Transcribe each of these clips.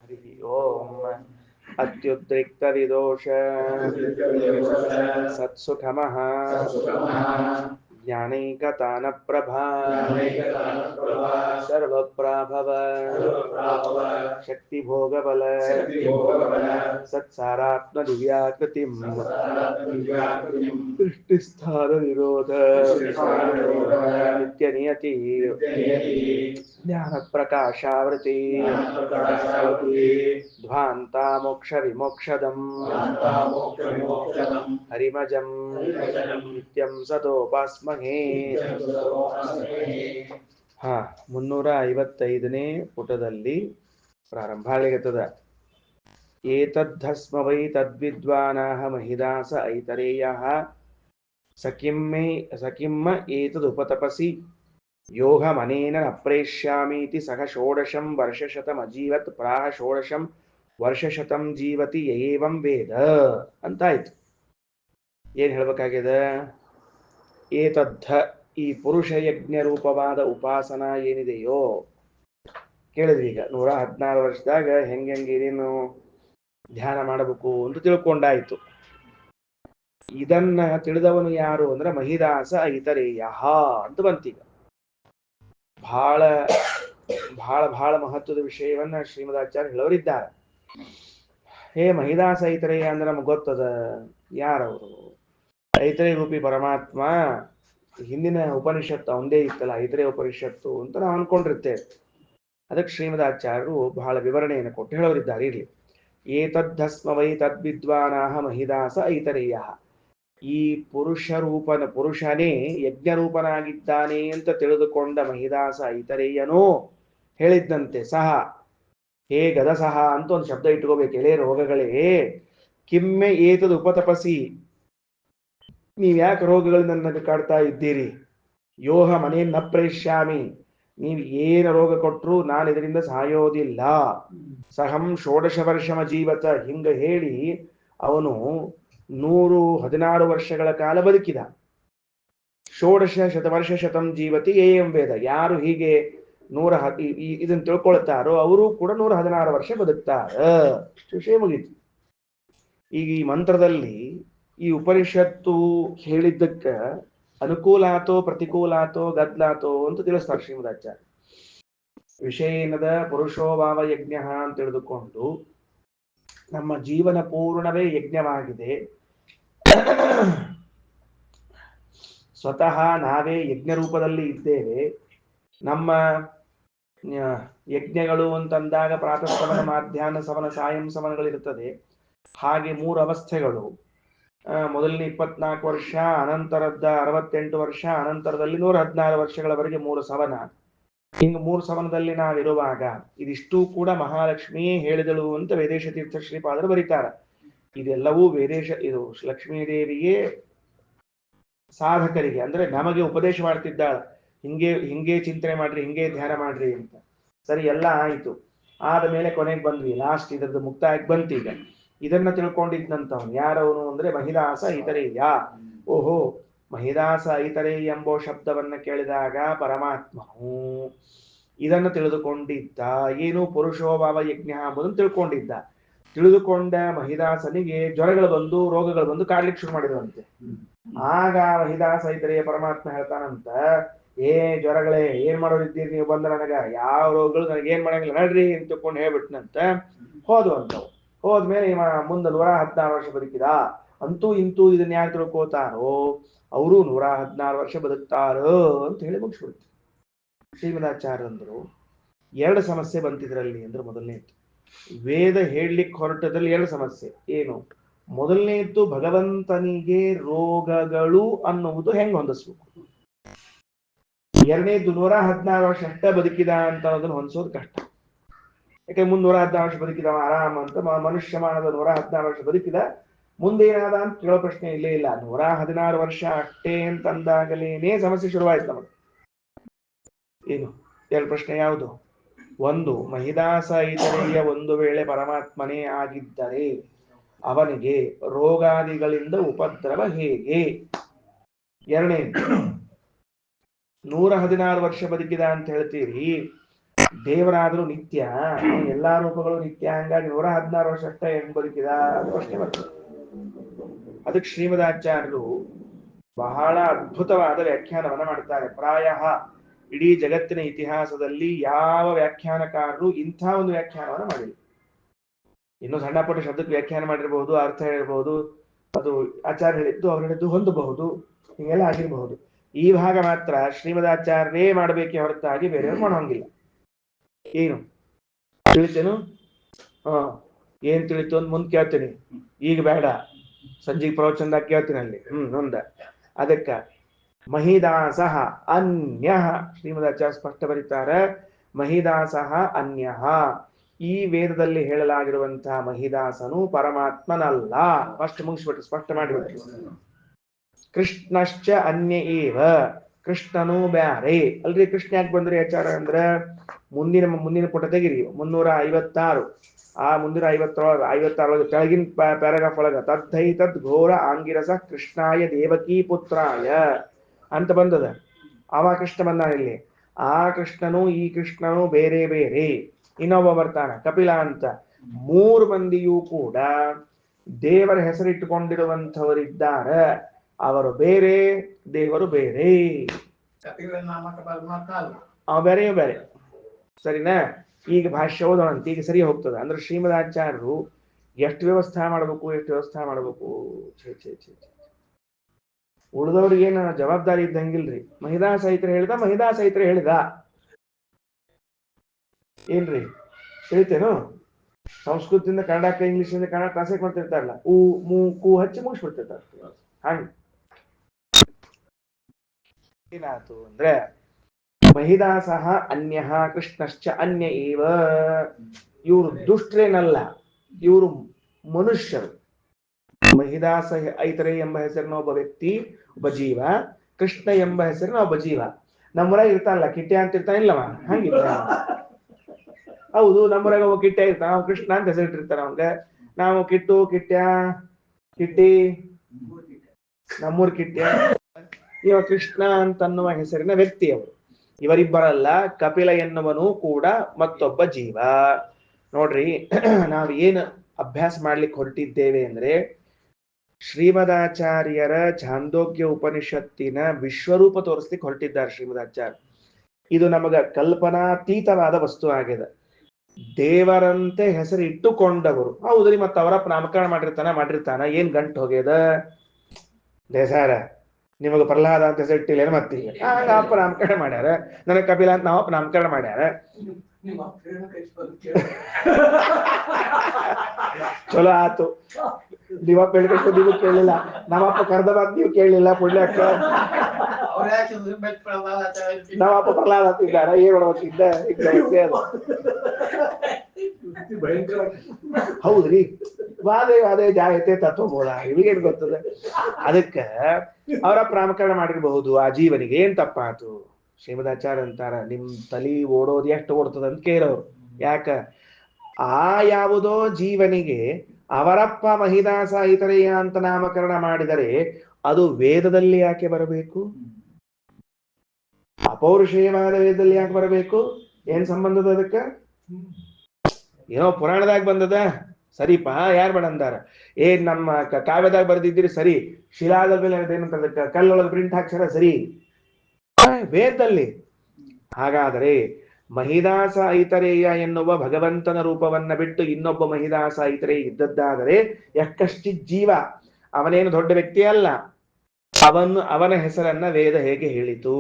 हरि ओम अत्युद्रिक्तविदोष सत्सुखमः ज्ञानैकतानप्रभा सर्वप्राभव शक्तिभोगबल सत्सारात्मदिव्याकृतिं दृष्टिस्थाननिरोध नित्यनियति ज्ञानप्रकाशावृति ध्वान्ता मोक्षविमोक्षदम् हरिमजं नित्यं सतोपास्महे. ಹಾ 355ನೇ ಪುಟದಲ್ಲಿ ಪ್ರಾರಂಭ ಆಗಲಿಕತ್ತದ. ಏತದ್ಧಸ್ಮ ವೈ ತದ್ವಿದ್ವಾನಾಹ ಮಹಿದಾಸ ಐತರೇಯಃ ಸಕಿಮ್ಮ ಏತದುಪತಪಸಿ ಯೋಗಮನೇನ ನ ಪ್ರೇಷ್ಯಾಮೀತಿ ಸಹ ಷೋಡಶಂ ವರ್ಷಶತಮಜೀವತ್ ಪ್ರಾಹ ಷೋಡಶಂ ವರ್ಷಶತಂ ಜೀವತಿ ಏವಂ ವೇದ ಅಂತಾಯ್ತು. ಏನ್ ಹೇಳ್ಬೇಕಾಗಿದೆ? ಏತದ್ಧ ಈ ಪುರುಷ ಯಜ್ಞ ರೂಪವಾದ ಉಪಾಸನಾ ಏನಿದೆಯೋ ಕೇಳಿದ್ವಿ. ಈಗ 116 ವರ್ಷದಾಗ ಹೆಂಗೆ ಏನೇನು ಧ್ಯಾನ ಮಾಡಬೇಕು ಅಂತ ತಿಳ್ಕೊಂಡಾಯ್ತು. ಇದನ್ನ ತಿಳಿದವನು ಯಾರು ಅಂದ್ರೆ ಮಹಿದಾಸ ಐತರೇಯ ಅಂತ ಬಂತೀಗ. ಬಹಳ ಬಹಳ ಬಹಳ ಮಹತ್ವದ ವಿಷಯವನ್ನ ಶ್ರೀಮದಾಚಾರ್ಯ ಹೇಳೋರಿದ್ದಾರೆ. ಹೇ ಮಹಿದಾಸ ಐತರೇಯ ಅಂದ್ರೆ ನಮ್ಗೆ ಗೊತ್ತದ ಯಾರವರು? ಐತರೇಯ ರೂಪಿ ಪರಮಾತ್ಮ. ಹಿಂದಿನ ಉಪನಿಷತ್ತು ಅವಂದೇ ಇತ್ತಲ್ಲ, ಐತರೇಯ ಉಪನಿಷತ್ತು ಅಂತ ನಾವು ಅನ್ಕೊಂಡಿರ್ತೇವೆ. ಅದಕ್ಕೆ ಶ್ರೀಮದಾಚಾರ್ಯರು ಬಹಳ ವಿವರಣೆಯನ್ನು ಕೊಟ್ಟು ಹೇಳೋರಿದ್ದಾರೆ. ಇರ್ಲಿ. ಏತದ್ಧಸ್ಮ ವೈ ತದ್ವಿದ್ವಾನಾಹ ಮಹಿದಾಸ ಐತರೇಯ. ಈ ಪುರುಷನೇ ಯಜ್ಞರೂಪನಾಗಿದ್ದಾನೆ ಅಂತ ತಿಳಿದುಕೊಂಡ ಮಹಿದಾಸ ಐತರೇಯನೂ ಹೇಳಿದ್ದಂತೆ ಸಹ ಹೇ ಗದಸಹ ಅಂತ ಒಂದು ಶಬ್ದ ಇಟ್ಕೋಬೇಕು. ಎಲೆ ರೋಗಗಳೇ, ಕಿಮ್ಮೆ ಏತದ ಉಪತಪಸಿ, ನೀವ್ ಯಾಕೆ ರೋಗಗಳು ನನ್ನ ಕಾಡ್ತಾ ಇದ್ದೀರಿ? ಯೋಹ ಮನೆ ನ ಪ್ರೇಷ್ಯಾಮಿ, ನೀವು ಏನು ರೋಗ ಕೊಟ್ಟರು ನಾನು ಇದರಿಂದ ಸಾಯೋದಿಲ್ಲ. ಸಹಂ ಷೋಡಶ ವರ್ಷಮ ಜೀವತ, ಹಿಂಗ ಹೇಳಿ ಅವನು 116 ವರ್ಷಗಳ ಕಾಲ ಬದುಕಿದ. ಷೋಡಶ ಶತವರ್ಷ ಶತಂ ಜೀವತಿ ಏಂ ವೇದ. ಯಾರು ಹೀಗೆ ಇದನ್ನು ತಿಳ್ಕೊಳ್ತಾರೋ ಅವರು ಕೂಡ 116 ವರ್ಷ ಬದುಕ್ತಾರ. ವಿಷಯ ಮುಗೀತು. ಈಗ ಈ ಮಂತ್ರದಲ್ಲಿ ಈ ಉಪನಿಷತ್ತು ಹೇಳಿದ್ದಕ್ಕ ಅನುಕೂಲ ಆತೋ ಪ್ರತಿಕೂಲ ಆತೋ ಗದ್ಲಾತೋ ಅಂತ ತಿಳಿಸ್ತಾರೆ ಶ್ರೀಮದಾಚಾರ್ಯ. ವಿಷಯ ಏನದ? ಪುರುಷೋಭಾವ ಯಜ್ಞ ಅಂತ ತಿಳಿದುಕೊಂಡು ನಮ್ಮ ಜೀವನ ಪೂರ್ಣವೇ ಯಜ್ಞವಾಗಿದೆ. ಸ್ವತಃ ನಾವೇ ಯಜ್ಞ ರೂಪದಲ್ಲಿ ಇದ್ದೇವೆ. ನಮ್ಮ ಯಜ್ಞಗಳು ಅಂತಂದಾಗ ಪ್ರಾತಃ ಸವನ, ಮಧ್ಯಾಹ್ನ ಸವನ, ಸಾಯಂ ಸವನಗಳಿರ್ತದೆ. ಹಾಗೆ 3 ಅವಸ್ಥೆಗಳು. ಮೊದಲನೇ 24 ವರ್ಷ, ಅನಂತರದ 68 ವರ್ಷ, ಅನಂತರದಲ್ಲಿ 116 ವರ್ಷಗಳವರೆಗೆ 3 ಸವನ. ಹಿಂಗ 3 ಸವನದಲ್ಲಿ ನಾವಿರುವಾಗ ಇದಿಷ್ಟೂ ಕೂಡ ಮಹಾಲಕ್ಷ್ಮಿಯೇ ಹೇಳಿದಳು ಅಂತ ವೇದೇಶ ತೀರ್ಥ ಶ್ರೀಪಾದರು ಬರೀತಾರೆ. ಇದೆಲ್ಲವೂ ಇದು ಲಕ್ಷ್ಮೀದೇವಿಯೇ ಸಾಧಕರಿಗೆ ಅಂದ್ರೆ ನಮಗೆ ಉಪದೇಶ ಮಾಡ್ತಿದ್ದಾಳೆ. ಹಿಂಗೆ ಚಿಂತನೆ ಮಾಡ್ರಿ, ಹಿಂಗೆ ಧ್ಯಾನ ಮಾಡ್ರಿ ಅಂತ. ಸರಿ, ಎಲ್ಲ ಆಯ್ತು. ಆದ ಮೇಲೆ ಕೊನೆಗೆ ಬಂದ್ವಿ, ಲಾಸ್ಟ್ ಇದ್ರದ್ದು ಮುಕ್ತಾಯಕ್ಕೆ ಬಂತೀಗ. ಇದನ್ನ ತಿಳ್ಕೊಂಡಿದ್ದಂಥವ್ನು ಯಾರವನು ಅಂದ್ರೆ ಮಹಿದಾಸ ಐತರೇಯ. ಓಹೋ, ಮಹಿದಾಸ ಐತರೇಯ ಎಂಬೋ ಶಬ್ದವನ್ನ ಕೇಳಿದಾಗ ಪರಮಾತ್ಮನು ಇದನ್ನು ತಿಳಿದುಕೊಂಡಿದ್ದ. ಏನು? ಪುರುಷೋಭಾವ ಯಜ್ಞ ಎಂಬುದನ್ನು ತಿಳ್ಕೊಂಡಿದ್ದ. ತಿಳಿದುಕೊಂಡ ಮಹಿದಾಸನಿಗೆ ಜ್ವರಗಳು ಬಂದು, ರೋಗಗಳು ಬಂದು ಕಾಡ್ಲಿಕ್ಕೆ ಶುರು ಮಾಡಿರುವಂತೆ. ಆಗ ಮಹಿದಾಸ ಐತರೇಯ ಪರಮಾತ್ಮ ಹೇಳ್ತಾನಂತ, ಜ್ವರಗಳೇ, ಏನ್ ಮಾಡೋರಿದ್ದೀರಿ ನೀವು? ಬಂದ ನನಗ ಯಾವ ರೋಗಗಳು ನನಗೆ ಏನ್ ಮಾಡಂಗಿಲ್ಲ ನಡ್ರಿ ಅಂತ ತಿಳ್ಕೊಂಡು ಹೇಳ್ಬಿಟ್ನಂತ. ಹೋದ್ವಂತವು. ಹೋದ್ಮೇಲೆ ಮುಂದೆ 116 ವರ್ಷ ಬದುಕಿದ. ಅಂತೂ ಇಂತೂ ಇದನ್ನ ಯಾರು ತಿಳ್ಕೋತಾರೋ ಅವರು 116 ವರ್ಷ ಬದುಕ್ತಾರೋ ಅಂತ ಹೇಳಿ ಮುಗಿಸ್ಬಿಡ್ತು. ಶ್ರೀಮದಾಚಾರ್ಯ ಅಂದ್ರು 2 ಸಮಸ್ಯೆ ಬಂತಿದ್ರಲ್ಲಿ ಅಂದ್ರೆ, ಮೊದಲನೇದು ವೇದ ಹೇಳಲಿಕ್ಕೆ ಹೊರಟದ್ರಲ್ಲಿ 2 ಸಮಸ್ಯೆ. ಏನು? ಮೊದಲನೇದ್ದು ಭಗವಂತನಿಗೆ ರೋಗಗಳು ಅನ್ನುವುದು ಹೆಂಗ್ ಹೊಂದಿಸ್ಬೇಕು. ಎರಡನೇದ್ದು 116 ವರ್ಷ ಅಷ್ಟ ಬದುಕಿದ ಅಂತ ಅನ್ನೋದನ್ನು ಹೊಂದಿಸೋದು ಕಷ್ಟ. ಯಾಕೆ? ಮುಂದೆ 116 ವರ್ಷ ಬದುಕಿದ ಆರಾಮ ಅಂತ ಮನುಷ್ಯ ಮಾನದ 116 ವರ್ಷ ಬದುಕಿದ. ಮುಂದೇನಾದ ಅಂತ ಕೇಳೋ ಪ್ರಶ್ನೆ ಇಲ್ಲೇ ಇಲ್ಲ. 116 ವರ್ಷ ಅಷ್ಟೇ ಅಂತ ಅಂದಾಗಲೇನೇ ಸಮಸ್ಯೆ ಶುರುವಾಯ್ತು ನಮಗೆ. ಏನು? 2 ಪ್ರಶ್ನೆ ಯಾವುದು? ಒಂದು, ಮಹಿದಾಸ ಐತರೇಯ ಒಂದು ವೇಳೆ ಪರಮಾತ್ಮನೇ ಆಗಿದ್ದರೆ ಅವನಿಗೆ ರೋಗಾದಿಗಳಿಂದ ಉಪದ್ರವ ಹೇಗೆ? ಎರಡನೇ, 116 ವರ್ಷ ಬದುಕಿದ ಅಂತ ಹೇಳ್ತೀರಿ. ದೇವರಾದ್ರೂ ನಿತ್ಯ, ಎಲ್ಲಾ ರೂಪಗಳು ನಿತ್ಯ, ಹಂಗಾಗಿ 116 ವರ್ಷ ಅಷ್ಟೇ ಹೆಂಗ್ ಬದುಕಿದ ಪ್ರಶ್ನೆ ಬರ್ತದೆ. ಅದಕ್ಕೆ ಶ್ರೀಮದಾಚಾರ್ಯರು ಬಹಳ ಅದ್ಭುತವಾದ ವ್ಯಾಖ್ಯಾನವನ್ನ ಮಾಡ್ತಾರೆ. ಪ್ರಾಯ ಇಡೀ ಜಗತ್ತಿನ ಇತಿಹಾಸದಲ್ಲಿ ಯಾವ ವ್ಯಾಖ್ಯಾನಕಾರರು ಇಂಥ ಒಂದು ವ್ಯಾಖ್ಯಾನವನ್ನ ಮಾಡಿಲ್ಲ. ಇನ್ನು ಸಣ್ಣ ಪುಟ್ಟ ಶಬ್ದಕ್ಕೆ ವ್ಯಾಖ್ಯಾನ ಮಾಡಿರಬಹುದು, ಅರ್ಥ ಹೇಳಿರಬಹುದು, ಅದು ಆಚಾರ್ಯ ಹೇಳಿದ್ದು ಅವ್ರು ಹೇಳಿದ್ದು ಹೊಂದಬಹುದು, ಹೀಗೆಲ್ಲ ಆಗಿರಬಹುದು. ಈ ಭಾಗ ಮಾತ್ರ ಶ್ರೀಮದಾಚಾರ್ಯರೇ ಮಾಡಬೇಕೆ ಹೊರತಾಗಿ ಬೇರೆಯವ್ರು ಮಾಡೋಂಗಿಲ್ಲ. ಏನು ತಿಳಿತೇನು? ಏನ್ ತಿಳಿತು ಅಂತ ಮುಂದೆ ಕೇಳ್ತೀನಿ, ಈಗ ಬೇಡ, ಸಂಜೆ ಪ್ರವಚನದಾಗ ಕೇಳ್ತೀನಿ ಅಲ್ಲಿ. ಮುಂದ ಅದಕ್ಕ ಮಹಿದಾಸಃ ಅನ್ಯ, ಶ್ರೀಮದಾಚಾರ್ಯ ಸ್ಪಷ್ಟ ಬರೀತಾರ, ಮಹಿದಾಸಃ ಅನ್ಯ, ಈ ವೇದದಲ್ಲಿ ಹೇಳಲಾಗಿರುವಂತಹ ಮಹಿದಾಸನು ಪರಮಾತ್ಮನಲ್ಲ. ಫಸ್ಟ್ ಮುಗಿಸ್ಬಿಟ್ರು, ಸ್ಪಷ್ಟ ಮಾಡಿಬಿಟ್ರು. ಕೃಷ್ಣಶ್ಚ ಅನ್ಯ ಏವ, ಕೃಷ್ಣನು ಬ್ಯಾರೆ ಅಲ್ರಿ. ಕೃಷ್ಣ ಯಾಕೆ ಬಂದ್ರಿ ಆಚಾರ ಅಂದ್ರ, ಮುಂದಿನ ಪುಟ ತೆಗಿರಿ 356, ಆ 356 ಕೆಳಗಿನ ಪ್ಯಾರಾಗ್ರಾಫ್ ಒಳಗ ತದ್ಧೈ ತದ್ ಘೋರ ಆಂಗಿರಸ ಕೃಷ್ಣಾಯ ದೇವಕೀ ಪುತ್ರಾಯ ಅಂತ ಬಂದದ. ಅವ ಕೃಷ್ಣ ಬಂದಾನ ಇಲ್ಲಿ. ಆ ಕೃಷ್ಣನು ಈ ಕೃಷ್ಣನು ಬೇರೆ ಬೇರೆ. ಇನ್ನೊಬ್ಬ ಬರ್ತಾನ ಕಪಿಲ ಅಂತ. 3 ಮಂದಿಯೂ ಕೂಡ ದೇವರ ಹೆಸರಿಟ್ಟುಕೊಂಡಿರುವಂಥವರಿದ್ದಾರ. ಅವರು ಬೇರೆ, ದೇವರು ಬೇರೆ. ಬೇರೆ ಬೇರೆ, ಸರಿನಾ? ಈಗ ಭಾಷ್ಯ ಓದೋಣಂತ, ಈಗ ಸರಿ ಹೋಗ್ತದೆ. ಅಂದ್ರೆ ಶ್ರೀಮದಾಚಾರ್ಯರು ಎಷ್ಟು ವ್ಯವಸ್ಥೆ ಮಾಡಬೇಕು. ಉಳಿದವ್ರಿಗೆ ಏನು ಜವಾಬ್ದಾರಿ ಇದ್ದಂಗಿಲ್ರಿ. ಮಹಿದಾಸ ಐತ್ರ ಹೇಳಿದ ಏನ್ರಿ ಹೇಳ್ತೇನು? ಸಂಸ್ಕೃತದಿಂದ ಕನ್ನಡಕ್ಕೆ, ಇಂಗ್ಲಿಷಿಂದ ಕನ್ನಡ ಟ್ರಾನ್ಸ್ಲೇಟ್ ಮಾಡ್ತಿರ್ತಾರಲ್ಲ, ಮೂ ಕೂ ಹಚ್ಚಿ ಮುಗಿಸ್ಬಿಡ್ತಿರ್ತಾರ. ಹಂಗ ಏನಾಯ್ತು ಅಂದ್ರೆ, ಮಹಿದಾಸಃ ಅನ್ಯ ಕೃಷ್ಣಶ್ಚ ಅನ್ಯ ಏವ, ಇವರು ದುಷ್ಟ್ರೇನಲ್ಲ, ಇವರು ಮನುಷ್ಯರು. ಮಹಿದಾಸ ಐತರೆ ಎಂಬ ಹೆಸರಿನ ಒಬ್ಬ ವ್ಯಕ್ತಿ, ಒಬ್ಬ ಜೀವ. ಕೃಷ್ಣ ಎಂಬ ಹೆಸರಿನ ಒಬ್ಬ ಜೀವ. ನಮ್ಮೂರಾಗ ಇರ್ತಾನಲ್ಲ ಕಿಟ್ಟೆ ಅಂತ ಇರ್ತಾನ ಇಲ್ಲವ, ಹಂಗಿಲ್ಲ. ಹೌದು, ನಮ್ಮೂರಾಗ ಒಬ್ಬ ಕಿಟ್ಟೆ ಇರ್ತಾನ, ನಾವು ಕೃಷ್ಣ ಅಂತ ಹೆಸರಿಟ್ಟಿರ್ತಾರ ಅವಂಗ. ನಾವು ಕಿಟ್ಟು, ಕಿಟ್ಟಿ, ನಮ್ಮೂರ್ ಕಿಟ್ಟೆ, ಇವ ಕೃಷ್ಣ ಅಂತನ್ನುವ ಹೆಸರಿನ ವ್ಯಕ್ತಿ ಅವರು. ಇವರಿಬ್ಬರಲ್ಲ, ಕಪಿಲ ಎನ್ನುವನು ಕೂಡ ಮತ್ತೊಬ್ಬ ಜೀವ. ನೋಡ್ರಿ, ನಾವು ಏನು ಅಭ್ಯಾಸ ಮಾಡ್ಲಿಕ್ಕೆ ಹೊರಟಿದ್ದೇವೆ ಅಂದ್ರೆ, ಶ್ರೀಮದಾಚಾರ್ಯರ ಛಾಂದೋಗ್ಯ ಉಪನಿಷತ್ತಿನ ವಿಶ್ವರೂಪ ತೋರಿಸ್ಲಿಕ್ಕೆ ಹೊರಟಿದ್ದಾರೆ ಶ್ರೀಮದಾಚಾರ್ಯ. ಇದು ನಮಗ ಕಲ್ಪನಾತೀತವಾದ ವಸ್ತು ಆಗಿದೆ. ದೇವರಂತೆ ಹೆಸರು ಇಟ್ಟುಕೊಂಡವರು. ಹೌದ್ರಿ, ಮತ್ತ ಅವರಪ್ಪ ನಾಮಕರಣ ಮಾಡಿರ್ತಾನ, ಏನ್ ಗಂಟು ಹೋಗ್ಯದ ದೇಸಾರ, ನಿಮಗ ಪ್ರಹ್ಲಾದ ಅಂತ ಹೆಸರು ಇಟ್ಟಿಲ್ಲ ಮತ್ತೀಗ. ಅಪ್ಪ ನಾಮಕರಣ ಮಾಡ್ಯಾರ, ನನಗೆ ಕಪಿಲ ಅಂತ ನಾವಪ್ಪ ನಾಮಕರಣ ಮಾಡ್ಯಾರ. ಚಲೋ ಆತು, ನೀವಪ್ಪ ಹೇಳ್ಬೇಕು, ನೀವು ಕೇಳಿಲ್ಲ. ನಮ್ಮಪ್ಪ ಕರ್ದ ಮಾತು ನೀವು ಕೇಳಲಿಲ್ಲ, ಪುಣ್ಯಕ್ಕ. ನಮ್ಮಪ್ಪ ಪ್ರಹ್ಲಾದ ಅಂತಿದ್ದಾರ, ಏನ್ ಮಾಡ್ಬೇಕಿದ್ದ? ಹೌದ್ರಿ, ವಾದೇ ಜಾಯತೆ ತತ್ವಬೋಧ, ಇವಾಗೇನ್ ಗೊತ್ತದ? ಅದಕ್ಕ ಅವರ ನಾಮಕರಣ ಮಾಡಿರಬಹುದು. ಆ ಜೀವನಿಗೆ ಏನ್ ತಪ್ಪಾತು? ಶ್ರೀಮದಾಚಾರ್ಯ ಅಂತಾರ, ನಿಮ್ ತಲಿ ಓಡೋದು ಎಷ್ಟು ಓಡ್ತದ ಅಂತ ಕೇಳೋರು. ಯಾಕ? ಆ ಯಾವುದೋ ಜೀವನಿಗೆ ಅವರಪ್ಪ ಮಹಿದಾಸ ಇತರೆಯ ಅಂತ ನಾಮಕರಣ ಮಾಡಿದರೆ ಅದು ವೇದದಲ್ಲಿ ಯಾಕೆ ಬರಬೇಕು? ಅಪೌರುಷೇಯವಾದ ವೇದದಲ್ಲಿ ಯಾಕೆ ಬರಬೇಕು? ಏನ್ ಸಂಬಂಧದ ಅದಕ್ಕ? ಏನೋ ಪುರಾಣದಾಗ ಬಂದದ, ಸರಿಪಾ, ಯಾರು ಬೇಡ ಅಂದಾರ? ನಮ್ಮ ಕಾವ್ಯದಾಗ ಬರ್ದಿದ್ದೀರಿ ಸರಿ, ಶಿಲಾದ ಮೇಲೆ ಏನಂತ ಅದಕ್ಕ ಕಲ್ಲೊಳಗೆ ಪ್ರಿಂಟ್ ಹಾಕ್ಸಾರ ಸರಿ, ವೇದದಲ್ಲಿ. ಹಾಗಾದರೆ ಮಹಿದಾಸ ಐತರೇಯ ಎನ್ನುವ ಭಗವಂತನ ರೂಪವನ್ನ ಬಿಟ್ಟು ಇನ್ನೊಬ್ಬ ಮಹಿದಾಸ ಐತರೇಯ ಇದ್ದದ್ದಾದರೆ ಯಕ್ಕಷ್ಟಿ ಜೀವ, ಅವನೇನು ದೊಡ್ಡ ವ್ಯಕ್ತಿ ಅಲ್ಲ. ಅವನ ಹೆಸರನ್ನ ವೇದ ಹೇಗೆ ಹೇಳಿತು?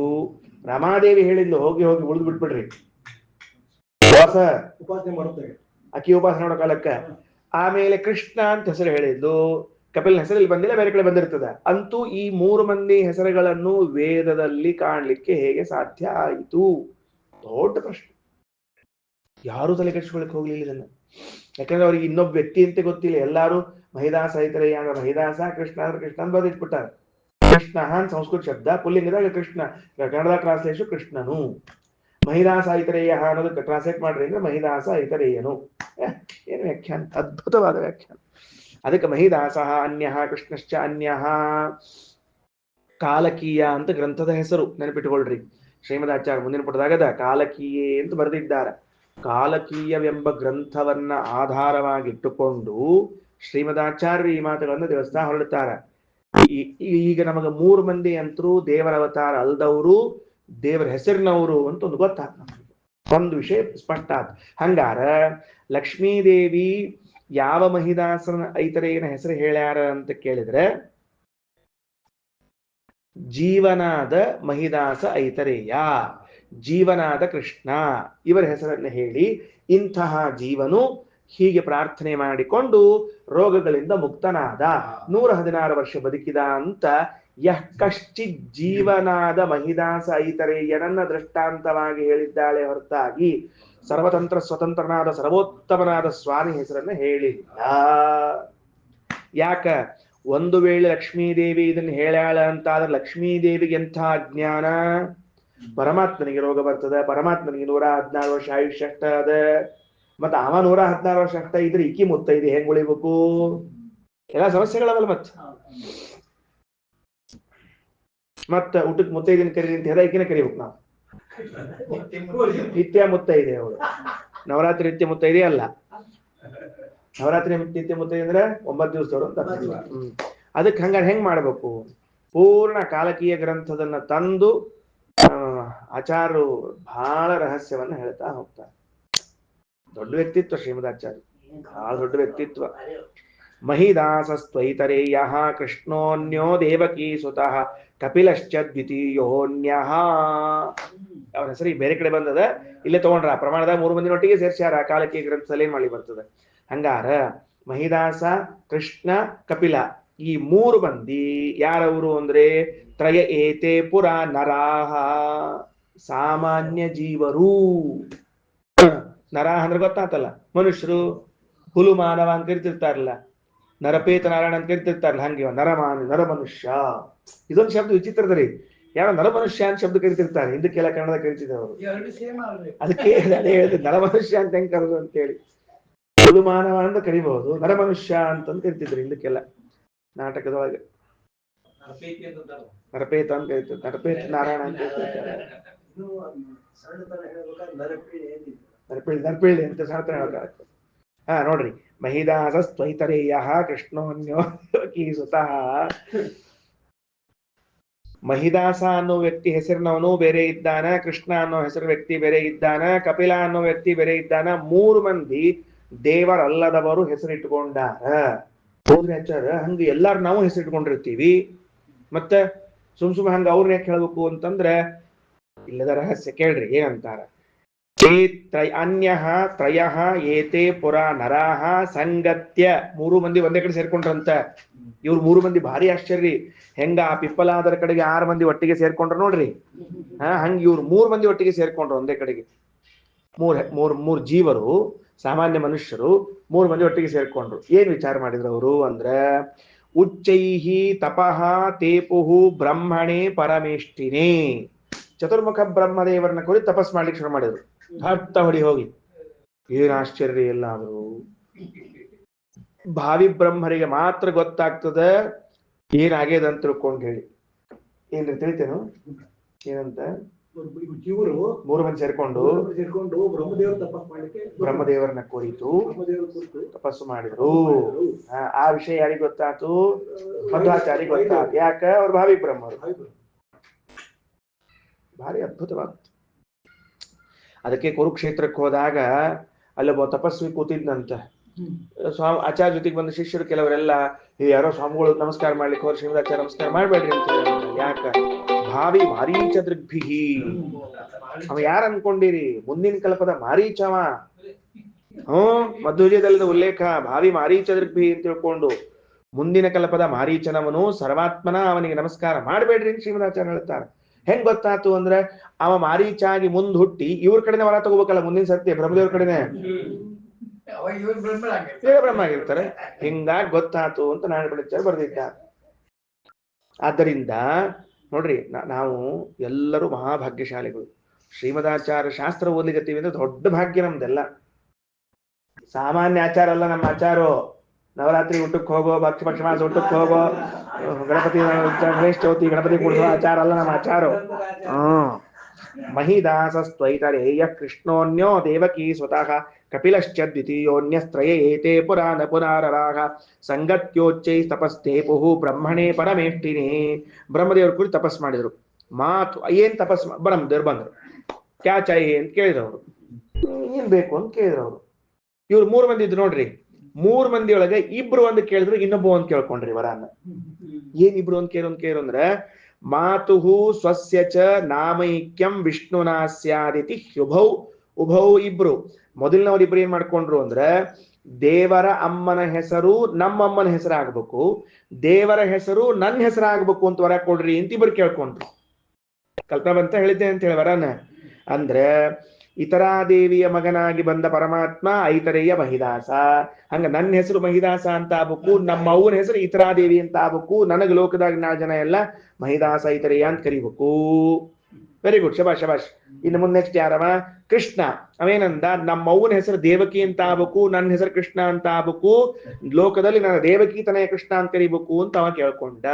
ರಮಾದೇವಿ ಹೇಳಿದ್ಲು, ಹೋಗಿ ಉಳಿದು ಬಿಟ್ಬಿಡ್ರಿ, ಉಪಾಸನೆ ಮಾಡುತ್ತೇವೆ, ಅಕ್ಕಿ ಉಪಾಸನೆ ಮಾಡೋ ಕಾಲಕ್ಕ. ಆಮೇಲೆ ಕೃಷ್ಣ ಅಂತ ಹೆಸರು ಹೇಳಿದ್ಲು, ಕಪಿಲ್ ಹೆಸರಲ್ಲಿ ಬಂದಿಲ್ಲ, ಬೇರೆ ಕಡೆ ಬಂದಿರ್ತದ. ಅಂತೂ ಈ 3 ಮಂದಿ ಹೆಸರುಗಳನ್ನು ವೇದದಲ್ಲಿ ಕಾಣ್ಲಿಕ್ಕೆ ಹೇಗೆ ಸಾಧ್ಯ ಆಯಿತು? ದೊಡ್ಡ ಪ್ರಶ್ನೆ. ಯಾರು ತಲೆ ಕೆಡಿಸ್ಕೊಳಕ್ ಹೋಗ್ಲಿಲ್ಲ ಇದನ್ನ. ಯಾಕಂದ್ರೆ ಅವ್ರಿಗೆ ಇನ್ನೊಬ್ಬ ವ್ಯಕ್ತಿ ಅಂತ ಗೊತ್ತಿಲ್ಲ. ಎಲ್ಲಾರು ಮಹಿದಾಸ ಐತರೇಯ, ಮಹಿದಾಸ, ಕೃಷ್ಣ ಅಂದ್ರೆ ಕೃಷ್ಣ ಅಂತ ಬರೆದಿಟ್ಬಿಟ್ಟಾರ. ಕೃಷ್ಣ ಅಂತ ಸಂಸ್ಕೃತ ಶಬ್ದ, ಪುಲ್ಲಿಂಗದಾಗ ಕೃಷ್ಣ, ಕನ್ನಡ ಟ್ರಾನ್ಸ್ಲೇಷನ್ ಕೃಷ್ಣನು. ಮಹಿದಾಸ ಐತರೇಯ ಅನ್ನೋದಕ್ಕೆ ಟ್ರಾನ್ಸ್ಲೇಟ್ ಮಾಡ್ರಿ ಅಂದ್ರೆ ಮಹಿದಾಸ ಐತರೇಯನು. ಏನು ವ್ಯಾಖ್ಯಾನ, ಅದ್ಭುತವಾದ ವ್ಯಾಖ್ಯಾನ. ಅದಕ್ಕೆ ಮಹಿದಾಸ ಅನ್ಯ ಕೃಷ್ಣಶ್ಚ ಅನ್ಯ. ಕಾಲಕೀಯ ಅಂತ ಗ್ರಂಥದ ಹೆಸರು, ನೆನಪಿಟ್ಟುಕೊಳ್ರಿ. ಶ್ರೀಮದಾಚಾರ್ಯ ಮುಂದಿನ ಪುಟದಾಗದ ಕಾಲಕೀಯೆ ಅಂತ ಬರೆದಿದ್ದಾರೆ. ಕಾಲಕೀಯವೆಂಬ ಗ್ರಂಥವನ್ನ ಆಧಾರವಾಗಿಟ್ಟುಕೊಂಡು ಶ್ರೀಮದಾಚಾರ್ಯರು ಈ ಮಾತುಗಳನ್ನು ತಿಳಿಸ್ತಾ ಹೊರಡ್ತಾರೆ. ಈಗ ನಮಗೆ 3 ಮಂದಿ ಅಂತರೂ ದೇವರ ಅವತಾರ ಅಲ್ದವರು, ದೇವರ ಹೆಸರಿನವರು ಅಂತ ಒಂದು ಗೊತ್ತಾಗ್ತದೆ. ಒಂದು ವಿಷಯ ಸ್ಪಷ್ಟ ಆತ್. ಹಂಗಾರ ಲಕ್ಷ್ಮೀದೇವಿ ಯಾವ ಮಹಿದಾಸನ ಐತರೇಯನ ಹೆಸರು ಹೇಳ್ಯಾರ ಅಂತ ಕೇಳಿದ್ರೆ ಜೀವನಾದ ಮಹಿದಾಸ ಐತರೇಯ, ಜೀವನಾದ ಕೃಷ್ಣ ಇವರ ಹೆಸರನ್ನು ಹೇಳಿ ಇಂತಹ ಜೀವನು ಹೀಗೆ ಪ್ರಾರ್ಥನೆ ಮಾಡಿಕೊಂಡು ರೋಗಗಳಿಂದ ಮುಕ್ತನಾದ, 116 ವರ್ಷ ಬದುಕಿದ ಅಂತ ಯಃ ಕಶ್ಚಿತ್ ಜೀವನಾದ ಮಹಿದಾಸ ಐತರೇಯನನ್ನ ದೃಷ್ಟಾಂತವಾಗಿ ಹೇಳಿದ್ದಾಳೆ ಹೊರತಾಗಿ ಸರ್ವತಂತ್ರ ಸ್ವತಂತ್ರನಾದ ಸರ್ವೋತ್ತಮನಾದ ಸ್ವಾಮಿ ಹೆಸರನ್ನ ಹೇಳಿಲ್ಲ. ಯಾಕ? ಒಂದು ವೇಳೆ ಲಕ್ಷ್ಮೀದೇವಿ ಇದನ್ನು ಹೇಳ್ಯಾಳ ಅಂತಾದ್ರೆ ಲಕ್ಷ್ಮೀದೇವಿಗೆ ಎಂಥ ಅಜ್ಞಾನ, ಪರಮಾತ್ಮನಿಗೆ ರೋಗ ಬರ್ತದ, ಪರಮಾತ್ಮನಿಗೆ 116 ವರ್ಷ ಆಯುಷ್ಯ ಅಷ್ಟ ಅದ, ಮತ್ತೆ ಅವ 116 ವರ್ಷ ಅಷ್ಟ ಇದ್ರೆ ಇಕ್ಕಿ ಮುತ್ತೈದೆ ಹೆಂಗ್ ಉಳಿಬೇಕು? ಎಲ್ಲ ಸಮಸ್ಯೆಗಳವಲ್ಲ. ಮತ್ತ ಊಟಕ್ಕೆ ಮುತ್ತೈದೆನ ಕರೀರಿ ಅಂತ ಹೇಳ ಈಕಿನ ಕರಿಬೇಕು ನಾವು. ನಿತ್ಯ ಮುತ್ತೈದೆ ಅವಳು, ನವರಾತ್ರಿ ನಿತ್ಯ ಮುತ್ತೈದೆ ಅಲ್ಲ. ನವರಾತ್ರಿ ನಿತ್ಯ ಮುತ್ತೈದೆ ಅಂದ್ರೆ 9 ದಿವಸದವರು ಅಂತ. ಅದಕ್ಕೆ ಹಂಗಾರೆ ಹೆಂಗ್ ಮಾಡ್ಬೇಕು? ಪೂರ್ಣ ಕಾಲಕೀಯ ಗ್ರಂಥದನ್ನ ತಂದು ಆಚಾರ್ಯರು ಬಹಳ ರಹಸ್ಯವನ್ನ ಹೇಳ್ತಾ ಹೋಗ್ತಾರೆ. ದೊಡ್ಡ ವ್ಯಕ್ತಿತ್ವ ಶ್ರೀಮದಾಚಾರ್ಯ, ಬಹಳ ದೊಡ್ಡ ವ್ಯಕ್ತಿತ್ವ. ಮಹಿದಾಸಸ್ತ್ವೈತರೇಯ ಕೃಷ್ಣೋನ್ಯೋ ದೇವಕೀ ಸುತಃ ಕಪಿಲಶ್ಚ ದ್ವಿತೀಯೋನ್ಯಃ. ಅವನ ಹೆಸರು ಬೇರೆ ಕಡೆ ಬಂದದ, ಇಲ್ಲೇ ತಗೊಂಡ್ರ ಪ್ರಮಾಣದಾಗ 3 ಮಂದಿನೊಟ್ಟಿಗೆ ಸೇರ್ಸ್ಯಾರ ಕಾಲಕೀಯ ಗ್ರಂಥದಲ್ಲಿ. ಏನ್ ಮಾಡಿ ಬರ್ತದೆ? ಹಂಗಾರ ಮಹಿದಾಸ, ಕೃಷ್ಣ, ಕಪಿಲ ಈ 3 ಮಂದಿ ಯಾರವರು ಅಂದ್ರೆ ತ್ರಯ ಏತೆ ಪುರ ನರಾಹ, ಸಾಮಾನ್ಯ ಜೀವರು. ನರಾಹ ಅಂದ್ರೆ ಗೊತ್ತಾತಲ್ಲ, ಮನುಷ್ಯರು. ಹುಲು ಮಾನವ ಅಂತ ಕರಿತಿರ್ತಾರಲ್ಲ, ನರಪೇತ ನಾರಾಯಣ ಅಂತ ಕರಿತಿರ್ತಾರಲ್ಲ, ಹಂಗೆ ನರ ಮನುಷ್ಯ. ಇದೊಂದು ಶಬ್ದ ವಿಚಿತ್ರದ್ರಿ. ಯಾರೋ ನರ ಮನುಷ್ಯ ಅಂತ ಶಬ್ದ ಕರಿತಿರ್ತಾರೆ, ಹಿಂದಕ್ಕೆಲ್ಲ ಕನ್ನಡ ಕರಿತಿದ್ರು ಅವರು. ಅದಕ್ಕೆ ಅದೇ ಹೇಳಿದ್ರು ನರ ಮನುಷ್ಯ ಅಂತ ಹೆಂಗ್ ಕರೆದು ಅಂತ ಹೇಳಿ. ಹುಲು ಮಾನವ ಅಂತ ಕರಿಬಹುದು, ನರ ಮನುಷ್ಯ ಅಂತಂದು ಕರಿತಿದ್ರು ಹಿಂದಕ್ಕೆಲ್ಲ ನಾಟಕದೊಳಗೆ. ನರಪೇತ ಅಂತ ಕರಿತಿದ್ರು, ನರಪೇತ ನಾರಾಯಣ ಅಂತ ಕರಿತಿರ್ತಾರೆ. ನರಪಿಳ್ಳಿ ಅಂತ ಸಣ್ಣ ಹೇಳ್ತಾರೆ. ನೋಡ್ರಿ, ಮಹಿದಾಸಸ್ತ್ವೈತರೇಯ ಕೃಷ್ಣೋನ್ಯೋ ಸುತಃ. ಮಹಿದಾಸ ಅನ್ನೋ ವ್ಯಕ್ತಿ ಹೆಸರಿನವನು ಬೇರೆ ಇದ್ದಾನ, ಕೃಷ್ಣ ಅನ್ನೋ ಹೆಸರು ವ್ಯಕ್ತಿ ಬೇರೆ ಇದ್ದಾನ, ಕಪಿಲ ಅನ್ನೋ ವ್ಯಕ್ತಿ ಬೇರೆ ಇದ್ದಾನ. 3 ಮಂದಿ ದೇವರಲ್ಲದವರು ಹೆಸರಿಟ್ಕೊಂಡಾರ. ಹೌದ್ರಿ ಆಚಾರ, ಹಂಗ ಎಲ್ಲಾರು ನಾವು ಹೆಸರಿಟ್ಕೊಂಡಿರ್ತೀವಿ, ಮತ್ತೆ ಸುಮ್ ಹಂಗ ಅವ್ರನ್ನ ಯಾಕೆ ಹೇಳ್ಬೇಕು ಅಂತಂದ್ರೆ ಇಲ್ಲದ ರಹಸ್ಯ ಕೇಳ್ರಿ. ಏನಂತಾರ? ಅನ್ಯಃ ತ್ರಯಃ ಏತೆ ಪುರ ನರಾಹ ಸಂಗತ್ಯ. 3 ಮಂದಿ ಒಂದೇ ಕಡೆ ಸೇರ್ಕೊಂಡ್ರಂತ. ಇವ್ರು 3 ಮಂದಿ ಭಾರಿ ಆಶ್ಚರ್ಯ. ಹೆಂಗ ಆ ಪಿಪ್ಪಲಾದರ ಕಡೆಗೆ 6 ಮಂದಿ ಒಟ್ಟಿಗೆ ಸೇರ್ಕೊಂಡ್ರು ನೋಡ್ರಿ, ಹಂಗ ಇವ್ರು 3 ಮಂದಿ ಒಟ್ಟಿಗೆ ಸೇರ್ಕೊಂಡ್ರು ಒಂದೇ ಕಡೆಗೆ. ಮೂರ್ ಜೀವರು, ಸಾಮಾನ್ಯ ಮನುಷ್ಯರು 3 ಮಂದಿ ಒಟ್ಟಿಗೆ ಸೇರ್ಕೊಂಡ್ರು. ಏನ್ ವಿಚಾರ ಮಾಡಿದ್ರು ಅವರು ಅಂದ್ರೆ ಉಚ್ಚೈಹಿ ತಪಃ ತೇಪುಹು ಬ್ರಹ್ಮಣೇ ಪರಮೇಷ್ಠಿನೇ. ಚತುರ್ಮುಖ ಬ್ರಹ್ಮದೇವರನ್ನ ಕುರಿತು ತಪಸ್ ಮಾಡ್ಲಿಕ್ಕೆ ಶುರು ಮಾಡಿದ್ರು. ಹತ್ತ ಹೊಡಿ ಹೋಗಿ. ಏನ್ ಆಶ್ಚರ್ಯ ಇಲ್ಲ ಆದ್ರು. ಭಾವಿ ಬ್ರಹ್ಮರಿಗೆ ಮಾತ್ರ ಗೊತ್ತಾಗ್ತದ ಏನಾಗ್ಯದ ಅಂತ ತಿಳ್ಕೊಂಡು ಹೇಳಿ. ಏನ್ರಿ ತಿಳಿತೇನು? ಏನಂತ? 3 ಮಂದಿ ಸೇರ್ಕೊಂಡು ಬ್ರಹ್ಮದೇವರನ್ನ ಕುರಿತು ತಪಸ್ಸು ಮಾಡಿದ್ರು. ಆ ವಿಷಯ ಯಾರಿಗೆ ಗೊತ್ತಾತು? ಮಧ್ವಾಚಾರ್ಯ ಗೊತ್ತಾತು. ಯಾಕ? ಅವ್ರು ಭಾವಿ ಬ್ರಹ್ಮರು. ಭಾರಿ ಅದ್ಭುತವಾದ. ಅದಕ್ಕೆ ಕುರುಕ್ಷೇತ್ರಕ್ಕೆ ಹೋದಾಗ ಅಲ್ಲೊಬ್ಬ ತಪಸ್ವಿ ಕೂತಿದ್ನಂತ. ಸ್ವಾಮಿ ಆಚಾರ್ಯ ಜೊತೆಗೆ ಬಂದ ಶಿಷ್ಯರು ಕೆಲವರೆಲ್ಲ ಯಾರೋ ಸ್ವಾಮಿಗಳು ನಮಸ್ಕಾರ ಮಾಡ್ಲಿಕ್ಕೆ ಹೋದ್ರೆ ಶ್ರೀಮದಾಚಾರ್ಯ ನಮಸ್ಕಾರ ಮಾಡ್ಬೇಡ್ರಿ ಅಂತ ಹೇಳಿ. ಯಾಕ? ಭಾವಿ ಮಾರೀಚ ದೃಗ್ಭಿಹಿ. ಅವ ಯಾರ ಅನ್ಕೊಂಡಿರಿ? ಮುಂದಿನ ಕಲ್ಪದ ಮಾರೀಚವ. ಮಧ್ವಜದಲ್ಲದ ಉಲ್ಲೇಖ ಭಾವಿ ಮಾರೀಚ ದೃಗ್ಭಿಹಿ ಅಂತ ತಿಳ್ಕೊಂಡು ಮುಂದಿನ ಕಲ್ಪದ ಮಾರೀಚನವನು ಸರ್ವಾತ್ಮನ, ಅವನಿಗೆ ನಮಸ್ಕಾರ ಮಾಡ್ಬೇಡ್ರಿ ಅಂತ ಶ್ರೀಮದಾಚಾರ್ಯ ಹೇಳ್ತಾರೆ. ಹೆಂಗ್ ಗೊತ್ತಾತು ಅಂದ್ರೆ ಅವ ಮಾರೀಚಾಗಿ ಮುಂದ್ ಹುಟ್ಟಿ ಇವ್ರ ಕಡೆನೆ ವರ ತಗೋಬೇಕಲ್ಲ ಮುಂದಿನ ಸತ್ಯ, ಬ್ರಹ್ಮದೇವ್ರ ಕಡೆನೆ ಬ್ರಹ್ಮ ಆಗಿರ್ತಾರೆ. ಹಿಂಗಾಗಿ ಗೊತ್ತಾತು ಅಂತ ನಾರಾಯಣ ಬರೆದಿದ್ದಾರೆ. ಆದ್ದರಿಂದ ನೋಡ್ರಿ, ನಾವು ಎಲ್ಲರೂ ಮಹಾಭಾಗ್ಯಶಾಲಿಗಳು. ಶ್ರೀಮದಾಚಾರ್ಯ ಶಾಸ್ತ್ರ ಓದ್ಲಿಕತ್ತೀವಿ ಅಂದ್ರೆ ದೊಡ್ಡ ಭಾಗ್ಯ ನಮ್ದೆಲ್ಲ. ಸಾಮಾನ್ಯ ಆಚಾರ ಅಲ್ಲ ನಮ್ಮ ಆಚಾರ. ನವರಾತ್ರಿ ಊಟಕ್ಕೆ ಹೋಗೋ, ಭಕ್ಷ ಮಾಸ ಊಟಕ್ಕೆ ಹೋಗೋ, ಗಣಪತಿ ಗಣೇಶ ಚೌತಿ ಗಣಪತಿ ಕೂಡಿಸೋ ಆಚಾರ ಅಲ್ಲ ನಮ್ಮ ಆಚಾರ. ಮಹಿದಾಸಸ್ತ್ವೈತರೇಯ ಕೃಷ್ಣೋನ್ಯೋ ದೇವಕೀ ಸ್ವತಃ ಕಪಿಲಶ್ಚ ದ್ವಿತೀಯೋನ್ಯಸ್ತ್ರಯ ಏತೆ ಪುರಾಣ ಪುರಾರರಾಗ ಸಂಗತ್ಯೋಚ್ಚೈ ತಪಸ್ತೇಪುಹು ಬ್ರಹ್ಮಣೇ ಪರಮೇಷ್ಠಿನೇ. ಬ್ರಹ್ಮದೇವರು ಕೂಡ ತಪಸ್ ಮಾಡಿದ್ರು. ಮಾತು ಏನ್ ತಪಸ್ ಬ್ರಹ್ಮದೇವ್ರು ಬಂದ್ರು. ಕ್ಯಾ ಚಾಯಿ ಅಂತ ಕೇಳಿದ್ರು ಅವರು. ಏನ್ ಬೇಕು ಅಂತ ಕೇಳಿದ್ರು ಅವರು. ಇವ್ರು 3 ಮಂದಿ ಇದ್ರು ನೋಡ್ರಿ. 3 ಮಂದಿ ಒಳಗೆ ಇಬ್ರು ಒಂದು ಕೇಳಿದ್ರು, ಇನ್ನೊಬ್ಬ ಒಂದು ಕೇಳ್ಕೊಂಡ್ರಿ ವರಾನ. ಏನ್ ಇಬ್ರು ಒಂದ್ ಕೇಳು ಅಂದ್ರೆ ಮಾತುಹು ಸ್ವಸ್ಯ ಚ ನಾಮೈಕ್ಯಂ ವಿಷ್ಣುನಾ ಸ್ಯಾದಿತಿ ಉಭೌ ಉಭೌ ಇಬ್ರು. ಮೊದಲಿನವ್ರು ಇಬ್ರು ಏನ್ ಮಾಡ್ಕೊಂಡ್ರು ಅಂದ್ರೆ ದೇವರ ಅಮ್ಮನ ಹೆಸರು ನಮ್ಮಮ್ಮನ ಹೆಸರಾಗಬೇಕು, ದೇವರ ಹೆಸರು ನನ್ನ ಹೆಸರಾಗಬೇಕು ಅಂತ ವರ ಕೊಡ್ರಿ ಅಂತ ಇಬ್ರು ಕೇಳ್ಕೊಂಡ್ರು. ಕಲ್ಪನಾ ಬಂತ ಹೇಳಿದ್ದೆ ಅಂತ ಹೇಳಿ ವರನ. ಅಂದ್ರೆ ಇತರಾದೇವಿಯ ಮಗನಾಗಿ ಬಂದ ಪರಮಾತ್ಮ ಐತರೇಯ ಮಹಿದಾಸ. ಹಂಗ ನನ್ನ ಹೆಸರು ಮಹಿದಾಸ ಅಂತ ಆಗ್ಬೇಕು, ನಮ್ಮ ಅವನ ಹೆಸರು ಇತರಾದೇವಿ ಅಂತ ಆಗ್ಬೇಕು, ನನಗೆ ಲೋಕದಾಗ 4 ಜನ ಎಲ್ಲ ಮಹಿದಾಸ ಐತರೇಯ ಅಂತ ಕರಿಬೇಕು. ವೆರಿ ಗುಡ್, ಶಬಾಷ್ ಶಬಾಷ್. ಇನ್ನು ಮುಂದೆ ನೆಕ್ಸ್ಟ್ ಯಾರವ? ಕೃಷ್ಣ. ಅವೇನಂದ ನಮ್ಮ ಅವನ ಹೆಸರು ದೇವಕಿ ಅಂತ ಆಗ್ಬೇಕು, ನನ್ನ ಹೆಸರು ಕೃಷ್ಣ ಅಂತ ಆಗ್ಬೇಕು, ಲೋಕದಲ್ಲಿ ನನ್ನ ದೇವಕಿ ತನಯ ಕೃಷ್ಣ ಅಂತ ಕರಿಬೇಕು ಅಂತ ಅವ ಕೇಳ್ಕೊಂಡ.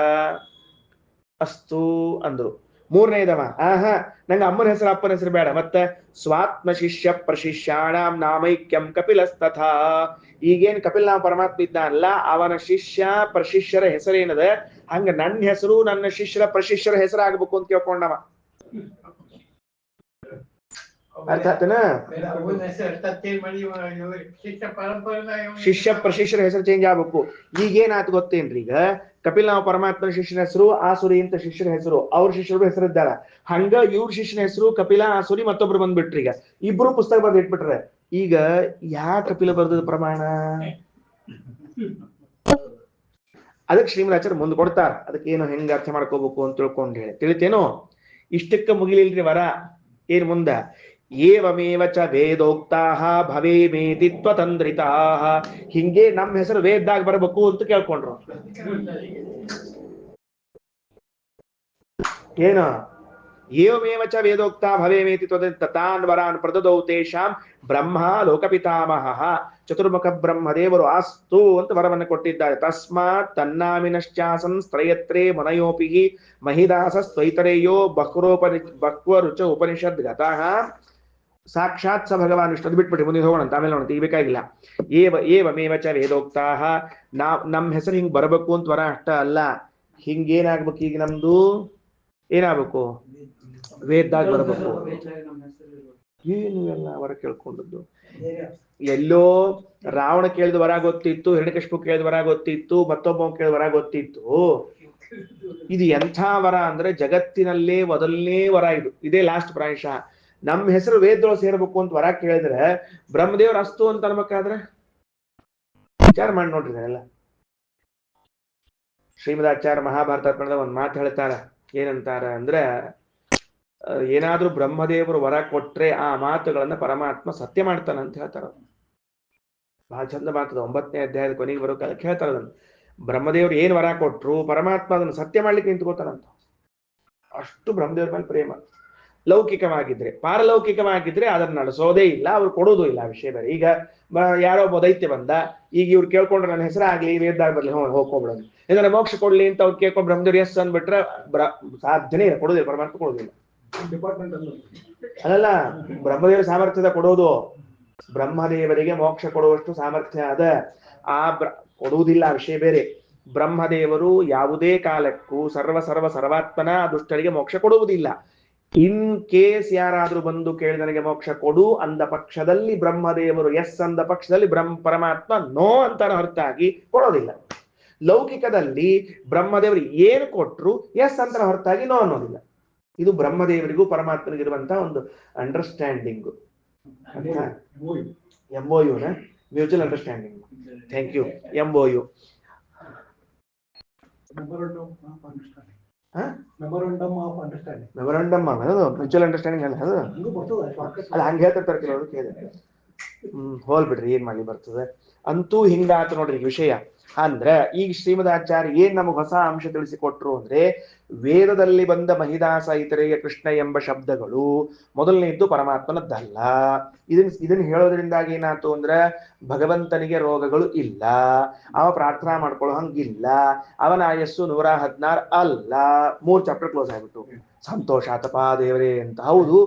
ಅಸ್ತು ಅಂದ್ರು. 3ನೇದವ ನಂಗೆ ಅಮ್ಮನ ಹೆಸರು ಅಪ್ಪನ ಹೆಸರು ಬೇಡ, ಮತ್ತೆ ಸ್ವಾತ್ಮ ಶಿಷ್ಯ ಪ್ರಶಿಷ್ಯಾಣಾಂ ನಾಮೈಕ್ಯಂ ಕಪಿಲಸ್ತಥಾ. ಈಗೇನ್ ಕಪಿಲ್ ನಾಮ ಪರಮಾತ್ಮ ಇದ್ದಾನಲ್ಲ, ಅವನ ಶಿಷ್ಯ ಪ್ರಶಿಷ್ಯರ ಹೆಸರೇನದ ಹಂಗ ನನ್ನ ಹೆಸರು ನನ್ನ ಶಿಷ್ಯರ ಪ್ರಶಿಷ್ಯರ ಹೆಸರಾಗಬೇಕು ಅಂತ ಕೇಳ್ಕೊಂಡವ. ಅರ್ಥ ಆತನ? ಶಿಷ್ಯ ಪ್ರಶಿಷ್ಯರ ಹೆಸರು ಚೇಂಜ್ ಆಗ್ಬೇಕು. ಈಗೇನಾಯ್ತು ಗೊತ್ತೇನ್ರಿ? ಈಗ ಕಪಿಲ್ ನಾಮ ಪರಮಾತ್ಮನ ಶಿಷ್ಯನ ಹೆಸರು ಆಸುರಿ ಅಂತ ಶಿಷ್ಯರ ಹೆಸರು, ಅವ್ರ ಶಿಷ್ಯರು ಹೆಸರಿದ್ದಾರ. ಹಂಗ ಇವ್ರ ಶಿಷ್ಯನ ಹೆಸರು ಕಪಿಲ ಆಸುರಿ, ಮತ್ತೊಬ್ರು ಬಂದ್ಬಿಟ್ರಿ. ಈಗ ಇಬ್ರು ಪುಸ್ತಕ ಬರ್ದು ಇಟ್ಬಿಟ್ರೆ ಈಗ ಯಾ ಕಪಿಲ ಬರ್ದದ ಪ್ರಮಾಣ? ಅದಕ್ಕೆ ಶ್ರೀಮದಾಚಾರ್ಯ ಮುಂದೆ ಕೊಡ್ತಾರ. ಅದಕ್ಕೆ ಏನು ಹೆಂಗ ಅರ್ಥ ಮಾಡ್ಕೋಬೇಕು ಅಂತ ತಿಳ್ಕೊಂಡು ಹೇಳಿ ತಿಳಿತೇನೋ. ಇಷ್ಟಕ್ಕೆ ಮುಗಿಲಿಲ್ರಿ ವರ. ಏನ್ ಮುಂದ? ಏವಮೇವ ಚ ವೇದೋಕ್ತಾಹ ಭವೇಮೇತಿ ತ್ವತಂದ್ರಿತಾಹ. ಹಿಂಗೆ ನಮ್ಮ ಹೆಸರು ವೇದದಾಗ ಬರಬೇಕು ಅಂತ ಕೇಳ್ಕೊಂಡ್ರು. ಏನು? ಏವಮೇವ ಚ ವೇದೋಕ್ತ ಭವೇಮೇತಿ ತಾನ್ ವರಾನ್ ಪ್ರದದೌ ತೇಷಾಂ ಬ್ರಹ್ಮ ಲೋಕಪಿತಾಮಹಃ. ಚತುರ್ಮುಖ ಬ್ರಹ್ಮದೇವರು ಆಸ್ತು ಅಂತ ವರವನ್ನು ಕೊಟ್ಟಿದ್ದಾರೆ. ತಸ್ಮಾತ್ ತನ್ನಾಮಿನಶ್ಚಾಸನ್ ಸ್ತ್ರಯತ್ರೇ ಮನಯೋಪಿ ಮಹಿದಾಸ ಸ್ವೈತರೇಯೋ ಬಹ್ವರುಚ ಉಪನಿಷದ್ ಗತಃ ಸಾಕ್ಷಾತ್ ಸ ಭಗವಾನ್ ವಿಷ್ಣು. ಅದು ಬಿಟ್ಬಿಟ್ಟು ಮುಂದೆ ಹೋಗೋಣ ಅಂತ, ಆಮೇಲೆ ನೋಡೋಣ, ಈಗ ಬೇಕಾಗಿಲ್ಲ. ಏವಮೇವ ಚ ವೇದೋಕ್ತಾಹ. ನಮ್ಮ ಹೆಸರು ಹಿಂಗ್ ಬರಬೇಕು ಅಂತ ವರ ಅಷ್ಟ ಅಲ್ಲ, ಹಿಂಗೇನಾಗ್ಬೇಕು? ಈಗ ನಮ್ದು ಏನಾಗ್ಬೇಕು? ವೇದದಾಗ ಬರಬೇಕು. ಏನು ಎಲ್ಲ ವರ ಕೇಳ್ಕೊಂಡದ್ದು? ಎಲ್ಲೋ ರಾವಣ ಕೇಳಿದ ವರ ಗೊತ್ತಿತ್ತು, ಹಿರಣ್ಯಕಶಿಪು ಕೇಳಿದ ವರ ಗೊತ್ತಿತ್ತು, ಮತ್ತೊಬ್ಬ ಕೇಳಿದ ವರ ಗೊತ್ತಿತ್ತು. ಇದು ಎಂಥ ವರ ಅಂದ್ರೆ ಜಗತ್ತಿನಲ್ಲೇ ಮೊದಲನೇ ವರ ಇದು. ಇದೇ ಲಾಸ್ಟ್ ಪ್ರಾಯಶಃ. ನಮ್ಮ ಹೆಸರು ವೇದದೊಳಗೆ ಸೇರ್ಬೇಕು ಅಂತ ವರ ಕೇಳಿದ್ರೆ ಬ್ರಹ್ಮದೇವ್ರ ಅಸ್ತು ಅಂತ ಅನ್ಬೇಕಾದ್ರೆ ವಿಚಾರ ಮಾಡಿ ನೋಡ್ರಿ. ಎಲ್ಲ ಶ್ರೀಮದಾಚಾರ್ಯ ಮಹಾಭಾರತ ಒಂದು ಮಾತು ಹೇಳ್ತಾರ. ಏನಂತಾರ ಅಂದ್ರೆ, ಏನಾದ್ರೂ ಬ್ರಹ್ಮದೇವರು ವರ ಕೊಟ್ರೆ ಆ ಮಾತುಗಳನ್ನ ಪರಮಾತ್ಮ ಸತ್ಯ ಮಾಡ್ತಾನಂತ ಹೇಳ್ತಾರ. ಬಹಳ ಚಂದ ಮಾತದ. 9ನೇ ಅಧ್ಯಾಯದ ಕೊನೆಗೆ ಬರೋ ಕಾಲಕ್ಕೆ ಹೇಳ್ತಾರ ಅದನ್ನು. ಬ್ರಹ್ಮದೇವರು ಏನ್ ವರ ಕೊಟ್ರು ಪರಮಾತ್ಮ ಅದನ್ನು ಸತ್ಯ ಮಾಡ್ಲಿಕ್ಕೆ ನಿಂತ್ಕೋತಾನಂತ. ಅಷ್ಟು ಬ್ರಹ್ಮದೇವ್ರ ಮೇಲೆ ಪ್ರೇಮ. ಲೌಕಿಕವಾಗಿದ್ರೆ, ಪಾರಲೌಕಿಕವಾಗಿದ್ರೆ ಅದನ್ನ ನಡೆಸೋದೇ ಇಲ್ಲ, ಅವ್ರು ಕೊಡೋದು ಇಲ್ಲ. ವಿಷಯ ಬೇರೆ. ಈಗ ಯಾರೋ ಒಬ್ಬ ದೈತ್ಯ ಬಂದ, ಈಗ ಇವ್ರು ಕೇಳ್ಕೊಂಡ್ರೆ ನನ್ನ ಹೆಸರಾಗ್ಲಿ ವೇದದಾಗ ಬರ್ಲಿ, ಹೋಗ್ಬಿಡೋದು. ಏನಾರ ಮೋಕ್ಷ ಕೊಡ್ಲಿ ಅಂತ ಅವ್ರು ಕೇಳ್ಕೊಂಡು ಬ್ರಹ್ಮದೇವ್ರು ಎಸ್ ಅಂದ್ಬಿಟ್ರೆ ಸಾಧ್ಯನೇ ಇಲ್ಲ, ಕೊಡೋದಿಲ್ಲ, ಪರಮಾತ್ಮ ಕೊಡೋದಿಲ್ಲ. ಅಲ್ಲಲ್ಲ, ಬ್ರಹ್ಮದೇವರ ಸಾಮರ್ಥ್ಯದ ಕೊಡೋದು. ಬ್ರಹ್ಮದೇವರಿಗೆ ಮೋಕ್ಷ ಕೊಡುವಷ್ಟು ಸಾಮರ್ಥ್ಯ ಅದ. ಕೊಡುವುದಿಲ್ಲ, ವಿಷಯ ಬೇರೆ. ಬ್ರಹ್ಮದೇವರು ಯಾವುದೇ ಕಾಲಕ್ಕೂ ಸರ್ವಾತ್ಮನ ದುಷ್ಟರಿಗೆ ಮೋಕ್ಷ ಕೊಡುವುದಿಲ್ಲ. ಇನ್ ಕೇಸ್ ಯಾರಾದ್ರೂ ಬಂದು ಕೇಳಿ ನನಗೆ ಮೋಕ್ಷ ಕೊಡು ಅಂದ ಪಕ್ಷದಲ್ಲಿ ಬ್ರಹ್ಮದೇವರು ಎಸ್ ಅಂದ ಪಕ್ಷದಲ್ಲಿ ಪರಮಾತ್ಮ ನೋ ಅಂತಾನೆ ಹೊರತಾಗಿ ಕೊಡೋದಿಲ್ಲ. ಲೌಕಿಕದಲ್ಲಿ ಬ್ರಹ್ಮದೇವರು ಏನು ಕೊಟ್ರು ಎಸ್ ಅಂತಾನೆ ಹೊರತಾಗಿ ನೋ ಅನ್ನೋದಿಲ್ಲ. ಇದು ಬ್ರಹ್ಮದೇವರಿಗೂ ಪರಮಾತ್ಮನಿಗಿರುವಂತಹ ಒಂದು understanding. MOU mutual understanding. Thank you. MOU memorandum ಅದು ಮ್ಯೂಚುವಲ್ ಅಂಡರ್ಸ್ಟ್ಯಾಂಡಿಂಗ್ ಅಲ್ಲ ಅದು. ಅದು ಹಂಗೆ ಹೇಳ್ತಿರ್ತಾರೆ ಕೆಲವರು, ಕೇಳಿದೆ. ಹೋಲ್ ಬಿಡ್ರಿ, ಏನ್ ಮಾಡಿ ಬರ್ತದೆ. ಅಂತೂ ಹಿಂಗಾತ ನೋಡ್ರಿ ವಿಷಯ. ಅಂದ್ರೆ ಈಗ ಶ್ರೀಮದಾಚಾರ್ಯ ಏನ್ ನಮಗ್ ಹೊಸ ಅಂಶ ತಿಳಿಸಿಕೊಟ್ರು ಅಂದ್ರೆ, ವೇದದಲ್ಲಿ ಬಂದ ಮಹಿದಾಸ ಇತರೆಯ ಕೃಷ್ಣ ಎಂಬ ಶಬ್ದಗಳು ಮೊದಲನೇದ್ದು ಪರಮಾತ್ಮನದ್ದಲ್ಲ. ಇದನ್ನ ಹೇಳೋದ್ರಿಂದಾಗಿ ಏನಾಯ್ತು ಅಂದ್ರೆ, ಭಗವಂತನಿಗೆ ರೋಗಗಳು ಇಲ್ಲ, ಅವ ಪ್ರಾರ್ಥನಾ ಮಾಡ್ಕೊಳ್ಳೋ ಹಂಗಿಲ್ಲ, ಅವನ ಆಯಸ್ಸು 116 ಅಲ್ಲ. 3 ಚಾಪ್ಟರ್ ಕ್ಲೋಸ್ ಆಗ್ಬಿಟ್ಟು. ಸಂತೋಷ ಆತಪ್ಪ ದೇವರೇ ಅಂತ. ಹೌದು,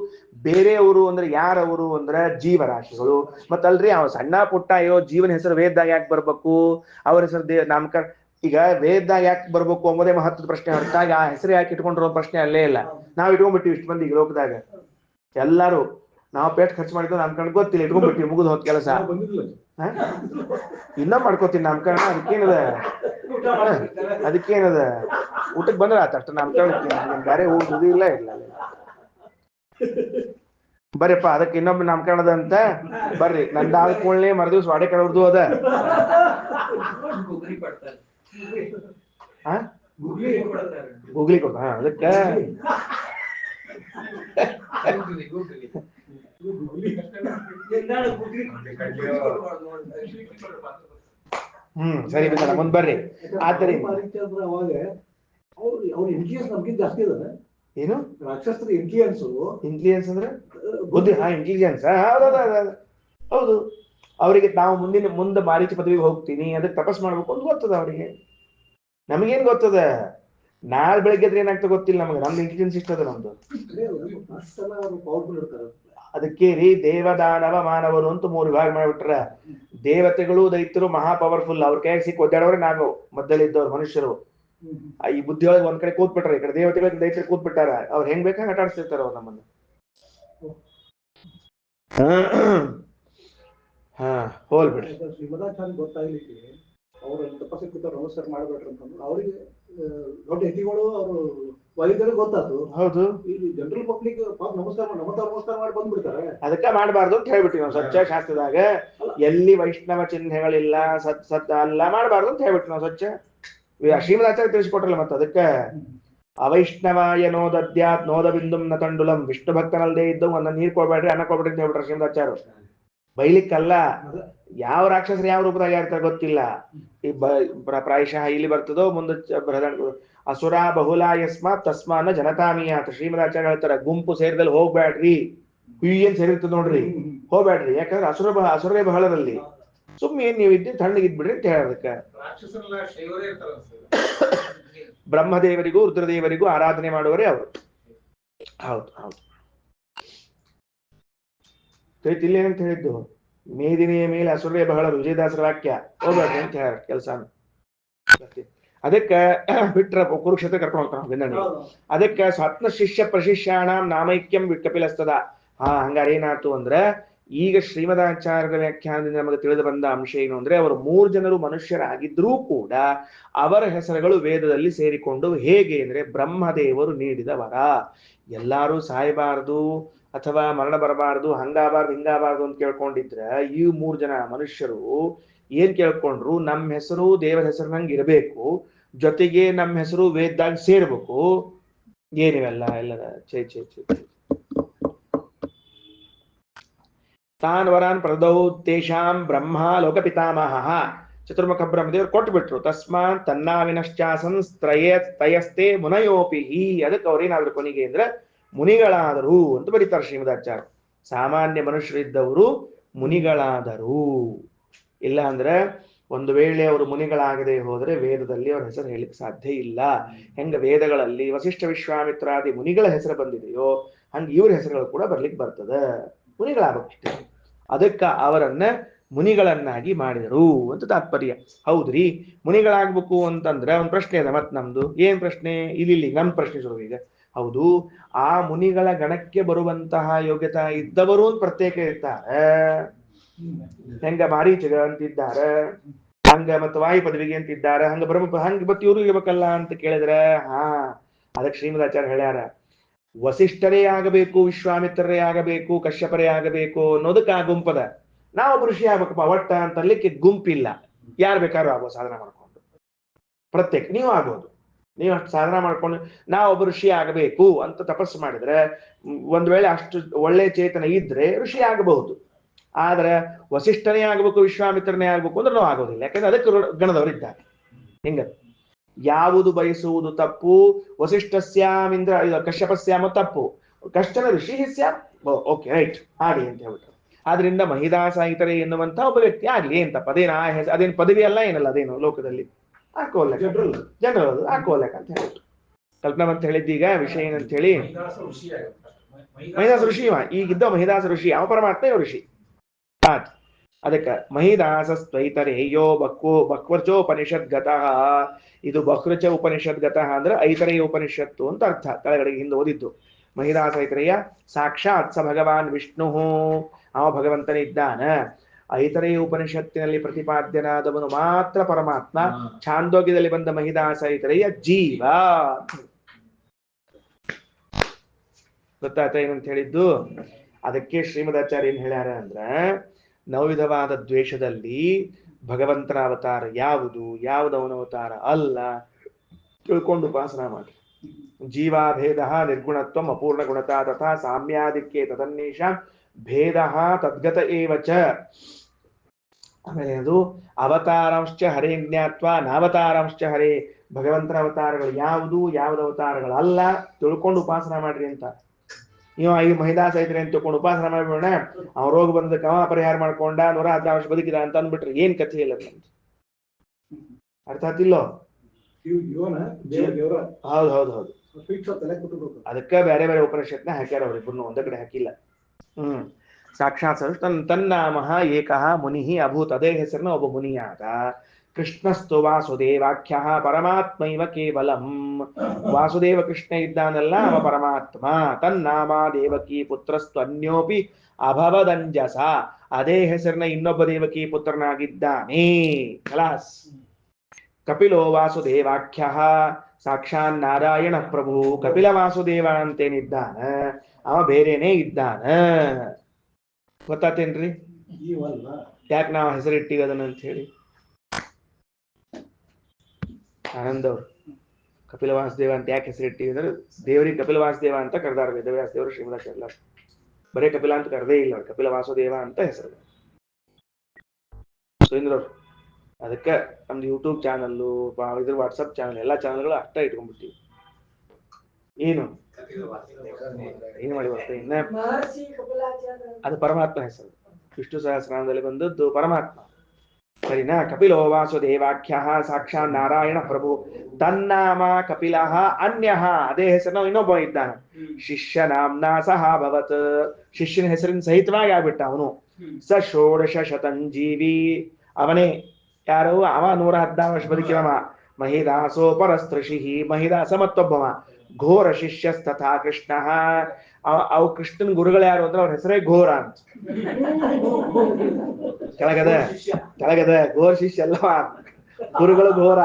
ಬೇರೆಯವರು ಅಂದ್ರೆ ಯಾರವರು ಅಂದ್ರೆ ಜೀವರಾಶಿಗಳು. ಮತ್ತಲ್ರಿ ಅವ ಸಣ್ಣ ಪುಟ್ಟ ಅಯ್ಯೋ ಜೀವನ ಹೆಸರು ವೇದದಾಗ ಯಾಕೆ ಬರ್ಬೇಕು, ಅವ್ರ ಹೆಸರು ನಾಮಕರಣ. ಈಗ ವೇದದಾಗ ಯಾಕೆ ಬರ್ಬೇಕು ಎಂಬುದೇ ಮಹತ್ವದ ಪ್ರಶ್ನೆ ಹೊರತಾಗಿ ಆ ಹೆಸರು ಯಾಕೆ ಇಟ್ಕೊಂಡಿರೋ ಪ್ರಶ್ನೆ ಅಲ್ಲೇ ಇಲ್ಲ. ನಾವು ಇಟ್ಕೊಂಡ್ಬಿಟ್ಟಿವಿ ಇಷ್ಟು ಮಂದಿ ಲೋಕದಾಗ ಎಲ್ಲಾರು. ನಾವು ಪೇಟ್ ಖರ್ಚು ಮಾಡಿದ್ವಿ ನಾಮಕರಣ ಗೊತ್ತಿಲ್ಲ, ಇಟ್ಕೊಂಡ್ಬಿಟ್ಟಿವಿ, ಮುಗಿದು ಹೋದ್ ಕೆಲಸ. ಇನ್ನ ಮಾಡ್ಕೋತೀನಿ ನಾಮಕರಣ, ಅದಕ್ಕೇನದ ಊಟಕ್ಕೆ ಬಂದ್ರೆ ಆತ ಅಷ್ಟು ನಾಮಕರಣಕ್ಕೆ, ಬೇರೆ ಊಟ ಇಲ್ಲ ಇಲ್ಲ. ಬರ್ರಿಪ್ಪ ಅದಕ್ಕೆ ಇನ್ನೊಬ್ಬ ನಾಮಕರಣದ ಅಂತ ಬರ್ರಿ. ನಂದಾದ ಕೂಡಲೇ ಮರದಿವ್ಸ ವಾಡೆ ಕಡವ್ರದು ಅದ. ಗೂಗ್ಲಿ ಕೊಡ ಅದಕ್ಕೆ ಸರಿ ಬಿದ್ದಲ್ಲ ಮುಂದ್ ಬರ್ರಿ. ಆದ್ದರಿಂದ ಏನು ರಾಕ್ಷಸರ ಇಂಟೆಲಿಜೆನ್ಸ್ ಅಂದ್ರೆ ಬುದ್ಧಿ. ಇಂಟೆಲಿಜೆನ್ಸ್ ಹೌದು. ಅವರಿಗೆ ನಾವು ಮುಂದೆ ಮಾರೀಚ ಪದವಿಗೆ ಹೋಗ್ತೀನಿ ಅದಕ್ಕೆ ತಪಸ್ ಮಾಡ್ಬೇಕು ಅಂತ ಗೊತ್ತದ ಅವರಿಗೆ. ನಮಗೇನ್ ಗೊತ್ತದ? ನಾಳೆ ಬೆಳಗ್ಗೆ ಎದ್ರೆ ಏನಾಗ್ತದೆ ಗೊತ್ತಿಲ್ಲ ನಮಗೆ. ನಮ್ದು ಇಂಟೆಲಿಜೆನ್ಸ್ ಇಷ್ಟ ಅದ ನಮ್ದು. ಅದಕ್ಕೆ ರೀ ದೇವದಾನವ ಮಾನವರು ಅಂತ 3 ವಿಭಾಗ ಮಾಡಿಬಿಟ್ರ. ದೇವತೆಗಳು ದೈತ್ಯರು ಮಹಾ ಪವರ್ಫುಲ್. ಅವ್ರ ಕೈ ಸಿಕ್ಕಿ ಒದ್ದಾಡವ್ರೆ ನಾವು ಮಧ್ಯದಲ್ಲಿದ್ದವ್ರು ಮನುಷ್ಯರು. ಈ ಬುದ್ಧಿಯೊಳಗೆ ಒಂದ್ ಕಡೆ ಕೂತ್ಬಿಟ್ರ, ಈ ಕಡೆ ದೇವತೆಗಳ ದೈತ್ಯರು ಕೂತ್ಬಿಟ್ಟಾರ. ಅವ್ರು ಹೆಂಗ್ ಬೇಕಾಗ ಆಟ ಆಡ್ತಿರ್ತಾರ ಅವ್ರು ನಮ್ಮನ್ನ. ಹೋಲ್ಬಿಡ್ರಿ. ಶ್ರೀಮದಾಚಾರ್ಯ ಗೊತ್ತಾಗ್ಲಿಕ್ಕೆ ಅವ್ರ ತಪಸ್ಸಿ ಕೂತ ನಮಸ್ಕಾರ ಮಾಡ್ಬೇಡ್ರಿ ಅಂತಂದ್ರೆ ಅವ್ರಿಗೆ ದೊಡ್ಡ ಹೆಜ್ಜಿಗಳು ಅವರು ವೈದ್ಯರಿಗೆ ಗೊತ್ತಾತು. ಹೌದು, ಇಲ್ಲಿ ಜನರಲ್ ಪಬ್ಲಿಕ್ ನಮಸ್ಕಾರ ಮಾಡಿ ಬಂದ್ಬಿಡ್ತಾರೆ. ಅದಕ್ಕ ಮಾಡಬಾರ್ದು ಅಂತ ಹೇಳ್ಬಿಟ್ಟಿವಿ ನಾವು ಸ್ವಚ್ಛ ಶಾಸ್ತ್ರದಾಗ. ಎಲ್ಲಿ ವೈಷ್ಣವ ಚಿಹ್ನೆಗಳಿಲ್ಲ, ಸತ್ ಅಲ್ಲ ಮಾಡಬಾರ್ದು ಅಂತ ಹೇಳ್ಬಿಟ್ಟು ನಾವು ಸ್ವಚ್ಛ. ಶ್ರೀಮದಾಚಾರ್ಯ ತಿಳಿಸ್ಕೊಟ್ರಲ್ಲ ಮತ್ತೆ. ಅದಕ್ಕೆ ಅವೈಷ್ಣವಾಯ ನೋದದ್ಯಾತ್ ನೋದ ಬಿಂದುಂ ನ ತಂಡುಲಂ. ವಿಷ್ಣು ಭಕ್ತನಲ್ಲದೆ ಇದ್ದು ಒಂದ ನೀರ್ ಕೊಡ್ಬೇಡ್ರಿ, ಅನ್ನ ಕೊಡ್ಬೇಡ್ರಿ ಅಂತ ಹೇಳ್ಬಿಟ್ರೆ ಶ್ರೀಮದಾಚಾರ್ಯ. ಬೈಲಿಕ್ಕಲ್ಲ, ಯಾವ ರಾಕ್ಷಸರು ಯಾವ ರೂಪದಾಗ ಯಾರ್ತಾರೆ ಗೊತ್ತಿಲ್ಲ. ಈ ಪ್ರಾಯಶಃ ಇಲ್ಲಿ ಬರ್ತದೋ ಮುಂದೆ ಅಸುರ ಬಹುಲ ಯಸ್ಮಾತ್ ತಸ್ಮಾನ ಜನತಾಮಿಯಾತ. ಶ್ರೀಮದಾಚಾರ್ಯ ಹೇಳ್ತಾರೆ ಗುಂಪು ಸೇರಿದಲ್ಲಿ ಹೋಗ್ಬ್ಯಾಡ್ರಿ. ಹುಯ್ಯನ್ ಸೇರಿರ್ತದ ನೋಡ್ರಿ, ಹೋಗ್ಬ್ಯಾಡ್ರಿ. ಯಾಕಂದ್ರೆ ಅಸುರೇ ಬಹಳರಲ್ಲಿ. ಸುಮ್ಮನೆ ನೀವು ಇದ್ದು ತಣ್ಣಗಿದ್ಬಿಡ್ರಿ ಅಂತ ಹೇಳೋದಕ್ಕೆ. ಬ್ರಹ್ಮದೇವರಿಗೂ ರುದ್ರದೇವರಿಗೂ ಆರಾಧನೆ ಮಾಡುವರೇ ಅವರು. ಹೌದು ಹೌದು. ಇಲ್ಲಿ ಏನಂತ ಹೇಳಿದ್ದು? ಮೇದಿನಿಯ ಮೇಲೆ ಅಸುರೇ ಬಹಳ ವಿಜಯದಾಸರ ವಾಕ್ಯ. ಹೋಗ್ಬೇಡ್ರಿ ಅಂತ ಹೇಳ ಕೆಲಸ. ಅದಕ್ಕೆ ಬಿಟ್ರ ಕುರುಕ್ಷೇತ್ರ ಕರ್ಕೊಂಡು ಹೋಗ್ತಾನ ವಿಂದಣಿ. ಅದಕ್ಕೆ ಸ್ವಪ್ನ ಶಿಷ್ಯ ಪ್ರಶಿಷ್ಯಾಣ ನಾಮೈಕ್ಯಂ ಕಪಿಲಸ್ತದ. ಹಂಗಾರ ಏನಾಯ್ತು ಅಂದ್ರೆ, ಈಗ ಶ್ರೀಮದಾಚಾರ್ಯರ ವ್ಯಾಖ್ಯಾನದಿಂದ ನಮಗೆ ತಿಳಿದು ಬಂದ ಅಂಶ ಏನು ಅಂದ್ರೆ, ಅವರು 3 ಜನರು ಮನುಷ್ಯರಾಗಿದ್ರೂ ಕೂಡ ಅವರ ಹೆಸರುಗಳು ವೇದದಲ್ಲಿ ಸೇರಿಕೊಂಡು ಹೇಗೆ ಅಂದ್ರೆ ಬ್ರಹ್ಮದೇವರು ನೀಡಿದ ವರ. ಎಲ್ಲಾರು ಸಾಯಬಾರದು ಅಥವಾ ಮರಣ ಬರಬಾರದು, ಹಂಗಾಬಾರ್ದು ಹಿಂಗಾಬಾರ್ದು ಅಂತ ಕೇಳ್ಕೊಂಡಿದ್ರೆ ಈ 3 ಜನ ಮನುಷ್ಯರು ಏನ್ ಕೇಳ್ಕೊಂಡ್ರು? ನಮ್ಮ ಹೆಸರು ದೇವರ ಹೆಸರಿನಂಗೆ ಇರಬೇಕು, ಜೊತೆಗೆ ನಮ್ಮ ಹೆಸರು ವೇದದಾಗ ಸೇರ್ಬೇಕು. ಏನಿವೆಲ್ಲ ಎಲ್ಲದ ಚೇ ಚೇ ಚೇ ತಾನ್ ವರಾನ್ ಪ್ರದೌ ತೇಷಾಂ ಬ್ರಹ್ಮ ಲೋಕ ಪಿತಾಮಹ. ಚತುರ್ಮುಖ ಬ್ರಹ್ಮದೇವರು ಕೊಟ್ಬಿಟ್ರು. ತಸ್ಮಾನ್ ತನ್ನಾವಿನಶ್ಚಾಸನ್ ತಯಸ್ತೆ ಮುನಯೋಪಿ. ಅದಕ್ಕೆ ಅವ್ರೇನಾದ್ರು ಕೊನೆಗೆ ಅಂದ್ರೆ ಮುನಿಗಳಾದರು ಅಂತ ಬರೀತಾರೆ ಶ್ರೀಮದಾಚಾರ್ಯ. ಸಾಮಾನ್ಯ ಮನುಷ್ಯರಿದ್ದವರು ಮುನಿಗಳಾದರು. ಇಲ್ಲ ಅಂದ್ರೆ ಒಂದು ವೇಳೆ ಅವರು ಮುನಿಗಳಾಗದೆ ಹೋದ್ರೆ ವೇದದಲ್ಲಿ ಅವ್ರ ಹೆಸರು ಹೇಳಿಕ್ ಸಾಧ್ಯ ಇಲ್ಲ. ಹೆಂಗ ವೇದಗಳಲ್ಲಿ ವಸಿಷ್ಠ ವಿಶ್ವಾಮಿತ್ರಾದಿ ಮುನಿಗಳ ಹೆಸರು ಬಂದಿದೆಯೋ ಹಂಗ ಇವ್ರ ಹೆಸರುಗಳು ಕೂಡ ಬರ್ಲಿಕ್ಕೆ ಬರ್ತದ. ಮುನಿಗಳಾಗಬೇಕಷ್ಟೇ. ಅದಕ್ಕ ಅವರನ್ನ ಮುನಿಗಳನ್ನಾಗಿ ಮಾಡಿದರು ಅಂತ ತಾತ್ಪರ್ಯ. ಹೌದ್ರಿ, ಮುನಿಗಳಾಗ್ಬೇಕು ಅಂತಂದ್ರೆ ಒಂದ್ ಪ್ರಶ್ನೆ ಅದ ಮತ್ ನಮ್ದು. ಏನ್ ಪ್ರಶ್ನೆ? ಇಲ್ಲಿ ನಮ್ ಪ್ರಶ್ನೆ ಶುರು ಈಗ. ಹೌದು, ಆ ಮುನಿಗಳ ಗಣಕ್ಕೆ ಬರುವಂತಹ ಯೋಗ್ಯತಾ ಇದ್ದವರು ಅಂತ ಪ್ರತ್ಯೇಕ ಇರ್ತಾರೆ. ಹೆಂಗ ಮಾರೀಚಗ ಅಂತಿದ್ದಾರೆ, ಹಂಗ ಮತ್ತ ವಾಯು ಪದವಿಗೆ ಅಂತಿದ್ದಾರೆ, ಹಂಗ ಮತ್ ಇವ್ರು ಇರ್ಬೇಕಲ್ಲ ಅಂತ ಕೇಳಿದ್ರೆ ಅದಕ್ಕೆ ಶ್ರೀಮದಾಚಾರ್ಯ ಹೇಳ್ಯಾರ, ವಸಿಷ್ಠರೇ ಆಗಬೇಕು, ವಿಶ್ವಾಮಿತ್ರರೇ ಆಗಬೇಕು, ಕಶ್ಯಪರೇ ಆಗಬೇಕು ಅನ್ನೋದಕ್ಕೆ ಆ ಗುಂಪದ. ನಾವೊಬ್ಬ ಋಷಿ ಆಗ್ಬೇಕಪ್ಪ ಒಟ್ಟ ಅಂತಲ್ಲಿಕ್ಕೆ ಗುಂಪಿಲ್ಲ. ಯಾರು ಬೇಕಾದ್ರೂ ಆಗ್ಬೋದು ಸಾಧನ ಮಾಡ್ಕೊಂಡು. ಪ್ರತ್ಯೇಕ ನೀವು ಆಗ್ಬೋದು. ನೀವು ಅಷ್ಟು ಸಾಧನ ಮಾಡ್ಕೊಂಡು ನಾವೊಬ್ಬ ಋಷಿ ಆಗಬೇಕು ಅಂತ ತಪಸ್ಸು ಮಾಡಿದ್ರೆ, ಒಂದ್ ವೇಳೆ ಅಷ್ಟು ಒಳ್ಳೆ ಚೇತನ ಇದ್ರೆ ಋಷಿ ಆಗಬಹುದು. ಆದ್ರೆ ವಸಿಷ್ಠನೇ ಆಗ್ಬೇಕು, ವಿಶ್ವಾಮಿತ್ರನೇ ಆಗ್ಬೇಕು ಅಂದ್ರೆ ನಾವು ಆಗೋದಿಲ್ಲ. ಯಾಕಂದ್ರೆ ಅದಕ್ಕೆ ಗಣದವರಿದ್ದಾರೆ. ಹಿಂಗ ಯಾವುದು ಬಯಸುವುದು ತಪ್ಪು. ವಸಿಷ್ಠಸ್ಯಾಮಿಂದ್ರ ಕಶ್ಯಪಸ್ಯಾಮ ತಪ್ಪು, ಕಷ್ಟನ ಋಷಿ ಸ್ಯಾಮ್ ಓಕೆ ರೈಟ್ ಆಡಿ ಅಂತ ಹೇಳ್ಬಿಟ್ರು. ಆದ್ರಿಂದ ಮಹಿದಾಸ ಇತರೆ ಎನ್ನುವಂತ ಒಬ್ಬ ವ್ಯಕ್ತಿ ಆಗ್ಲಿ ಏನ್ ತಪ್ಪ. ಅದೇನು ಪದವಿ ಅಲ್ಲ ಏನಲ್ಲ, ಅದೇನು ಲೋಕದಲ್ಲಿ ಹಾಕೋಲ್ಲೆಕ್ಕ, ಜನರಲ್ ಹಾಕೋಲ್ಲೆಕ್ಕ ಅಂತ ಹೇಳ್ಬಿಟ್ಟು ಕಲ್ಪನಾ ಅಂತ ಹೇಳಿದ್ದೀಗ ವಿಷಯ ಏನಂತ ಹೇಳಿ ಮಹಿದಾಸ ಋಷಿ ಈಗಿದ್ದ ಮಹಿದಾಸ ಋಷಿ ಯಾವ ಪರಮಾತ್ಮ ಇವ ಋಷಿ ಆತ್ ಅದಕ್ಕೆ ಮಹಿದಾಸಸ್ತೈತರೇಯೋ ಬಕ್ವರ್ಚೋಪನಿಷದ್ ಗತಃ ಇದು ಬಕ್ವರ್ಚ ಉಪನಿಷದ್ ಗತಃ ಅಂದ್ರೆ ಐತರೇಯ ಉಪನಿಷತ್ತು ಅಂತ ಅರ್ಥ ಕೆಳಗಡೆಗೆ ಹಿಂದೆ ಓದಿದ್ದು ಮಹಿದಾಸ ಐತರೇಯ ಸಾಕ್ಷಾತ್ ಸ ಭಗವಾನ್ ವಿಷ್ಣು ಅವ ಭಗವಂತನಿದ್ದಾನ ಐತರೇಯ ಉಪನಿಷತ್ತಿನಲ್ಲಿ ಪ್ರತಿಪಾದ್ಯನಾದವನು ಮಾತ್ರ ಪರಮಾತ್ಮ ಛಾಂದೋಗ್ಯದಲ್ಲಿ ಬಂದ ಮಹಿದಾಸ ಐತರೇಯ ಜೀವ ಗೊತ್ತಾಯ್ತಾ ಏನಂತ ಹೇಳಿದ್ದು ಅದಕ್ಕೆ ಶ್ರೀಮದಾಚಾರ್ಯ ಏನ್ ಹೇಳ್ಯಾರ ಅಂದ್ರ ನವವಿಧವಾದ ದ್ವೇಷದಲ್ಲಿ ಭಗವಂತನ ಅವತಾರ ಯಾವುದವನ ಅವತಾರ ಅಲ್ಲ ತಿಳ್ಕೊಂಡು ಉಪಾಸನ ಮಾಡಿ ಜೀವಾಭೇದ ನಿರ್ಗುಣತ್ವ ಅಪೂರ್ಣ ಗುಣತಾ ತಥಾ ಸಾಮ್ಯಾದಿಕ್ಕೆ ತದನ್ನೇಷ ಭೇದ ತದ್ಗತ ಏವಚ ಆಮೇಲೆ ಅದು ಅವತಾರಾಂಶ್ಚ ಹರೇ ಜ್ಞಾತ್ವ ನಾವತಾರಾಂಶ್ಚ ಹರೇ ಭಗವಂತನ ಅವತಾರಗಳು ಯಾವ್ದು ಅವತಾರಗಳಲ್ಲ ತಿಳ್ಕೊಂಡು ಉಪಾಸನ ಮಾಡ್ರಿ ಅಂತ ನೀವು ಈ ಮಹಿದಾಸ ಐತ್ರಿ ಅಂತ ತಿಳ್ಕೊಂಡು ಉಪಾಸನ ಮಾಡ್ಬೇಡ ಅವ್ನ ರೋಗ ಬಂದ ಕವ ಪರಿಹಾರ ಮಾಡ್ಕೊಂಡ 110 ವರ್ಷ ಬದುಕಿದ ಅಂತ ಅಂದ್ಬಿಟ್ರೆ ಏನ್ ಕಥೆ ಇಲ್ಲ ಅರ್ಥ ಆತಿಲ್ಲೋ ಹೌದು ಅದಕ್ಕ ಬೇರೆ ಬೇರೆ ಉಪನಿಷತ್ನ ಹಾಕ್ಯಾರ ಅವ್ರಿಬ್ರು ಒಂದ ಕಡೆ ಹಾಕಿಲ್ಲ ಸಾಕ್ಷಾತ್ ತನ್ನಾಮ ಏಕಃ ಮುನಿ ಅಭೂತ್ ಅದೇ ಹೆಸರಿನ ಒಬ್ಬ ಮುನಿಯಾದ ಕೃಷ್ಣಸ್ತು ವಾಸುದೇವಾಖ್ಯ ಪರಮಾತ್ಮೈವ ಕೇವಲಂ ವಾಸುದೇವ ಕೃಷ್ಣ ಇದ್ದಾನಲ್ಲ ಅವ ಪರಮಾತ್ಮ ತನ್ನಾಮ ದೇವಕಿ ಪುತ್ರಸ್ತು ಅನ್ಯೋಪಿ ಅಭವದಂಜಸ ಅದೇ ಹೆಸರಿನ ಇನ್ನೊಬ್ಬ ದೇವಕಿ ಪುತ್ರನಾಗಿದ್ದಾನೆ ಕಲಾಸ್ ಕಪಿಲೋ ವಾಸುದೇವಾಖ್ಯ ಸಾಕ್ಷಾತ್ ನಾರಾಯಣ ಪ್ರಭು ಕಪಿಲ ವಾಸುದೇವ ಅಂತೇನಿದ್ದಾನ ಅವ ಬೇರೆನೇ ಇದ್ದಾನ ಗೊತ್ತಾತೇನ್ರಿ ಯಾಕೆ ನಾವು ಹೆಸರಿಟ್ಟಿವಿ ಅದನ್ನಂತ ಹೇಳಿ ಆನಂದ್ ಅವ್ರು ಕಪಿಲ ವಾಸುದೇವ ಅಂತ ಯಾಕೆ ಹೆಸರಿಟ್ಟಿವಿ ಅಂದ್ರೆ ದೇವರಿಗೆ ಕಪಿಲ ವಾಸುದೇವ ಅಂತ ಕರೆದಾರ ವೇದವ್ಯಾಸ ದೇವರು ಶ್ರೀಮದಾಚಾರ್ಯ ಬರೇ ಕಪಿಲ ಅಂತ ಕರೆದೇ ಇಲ್ಲ ಕಪಿಲ ವಾಸುದೇವ ಅಂತ ಹೆಸರು ಸುರೇಂದ್ರವ್ರು ಅದಕ್ಕೆ ನಮ್ದು ಯೂಟ್ಯೂಬ್ ಚಾನಲ್ಲು ಇದ್ರ ವಾಟ್ಸಪ್ ಚಾನಲ್ ಎಲ್ಲಾ ಚಾನಲ್ಗಳು ಅಷ್ಟ ಇಟ್ಕೊಂಡ್ಬಿಟ್ಟಿವಿ ಏನು ಮಾಡಿ ಬರ್ತೇನೆ ಇನ್ನ ಅದು ಪರಮಾತ್ಮ ಹೆಸರು ವಿಷ್ಣು ಸಹಸ್ರನಾಮದಲ್ಲಿ ಬಂದದ್ದು ಪರಮಾತ್ಮ ಸರಿನಾ ಕಪಿಲೋ ವಾಸುದೇವಾಖ್ಯ ಸಾಕ್ಷಾತ್ ನಾರಾಯಣ ಪ್ರಭು ತನ್ನಾಮ ಕಪಿಲ ಅನ್ಯ ಅದೇ ಹೆಸರು ಇನ್ನೊಬ್ಬ ಇದ್ದಾನೆ ಶಿಷ್ಯ ನಾಮ್ನಾ ಸಹ ಭವತ್ ಶಿಷ್ಯನ ಹೆಸರಿನ ಸಹಿತವಾಗಿ ಆಗ್ಬಿಟ್ಟ ಅವನು ಸ ಷೋಡಶ ಶತಂಜೀವಿ ಅವನೇ ಯಾರು ಅವ 116 ವರ್ಷ ಬದುಕಿವ ಮಹಿದಾಸೋ ಪರಸ್ತೃಷಿ ಮಹಿದಾಸ ಮತ್ತೊಬ್ಬವ ಘೋರ ಶಿಷ್ಯಸ್ತಥಾ ಕೃಷ್ಣ ಅವು ಕೃಷ್ಣನ್ ಗುರುಗಳು ಯಾರು ಅಂದ್ರೆ ಅವ್ರ ಹೆಸರೇ ಘೋರ ಅಂತ ಕೆಳಗದ ಘೋರ ಶಿಷ್ಯ ಅಲ್ಲವ ಗುರುಗಳು ಘೋರ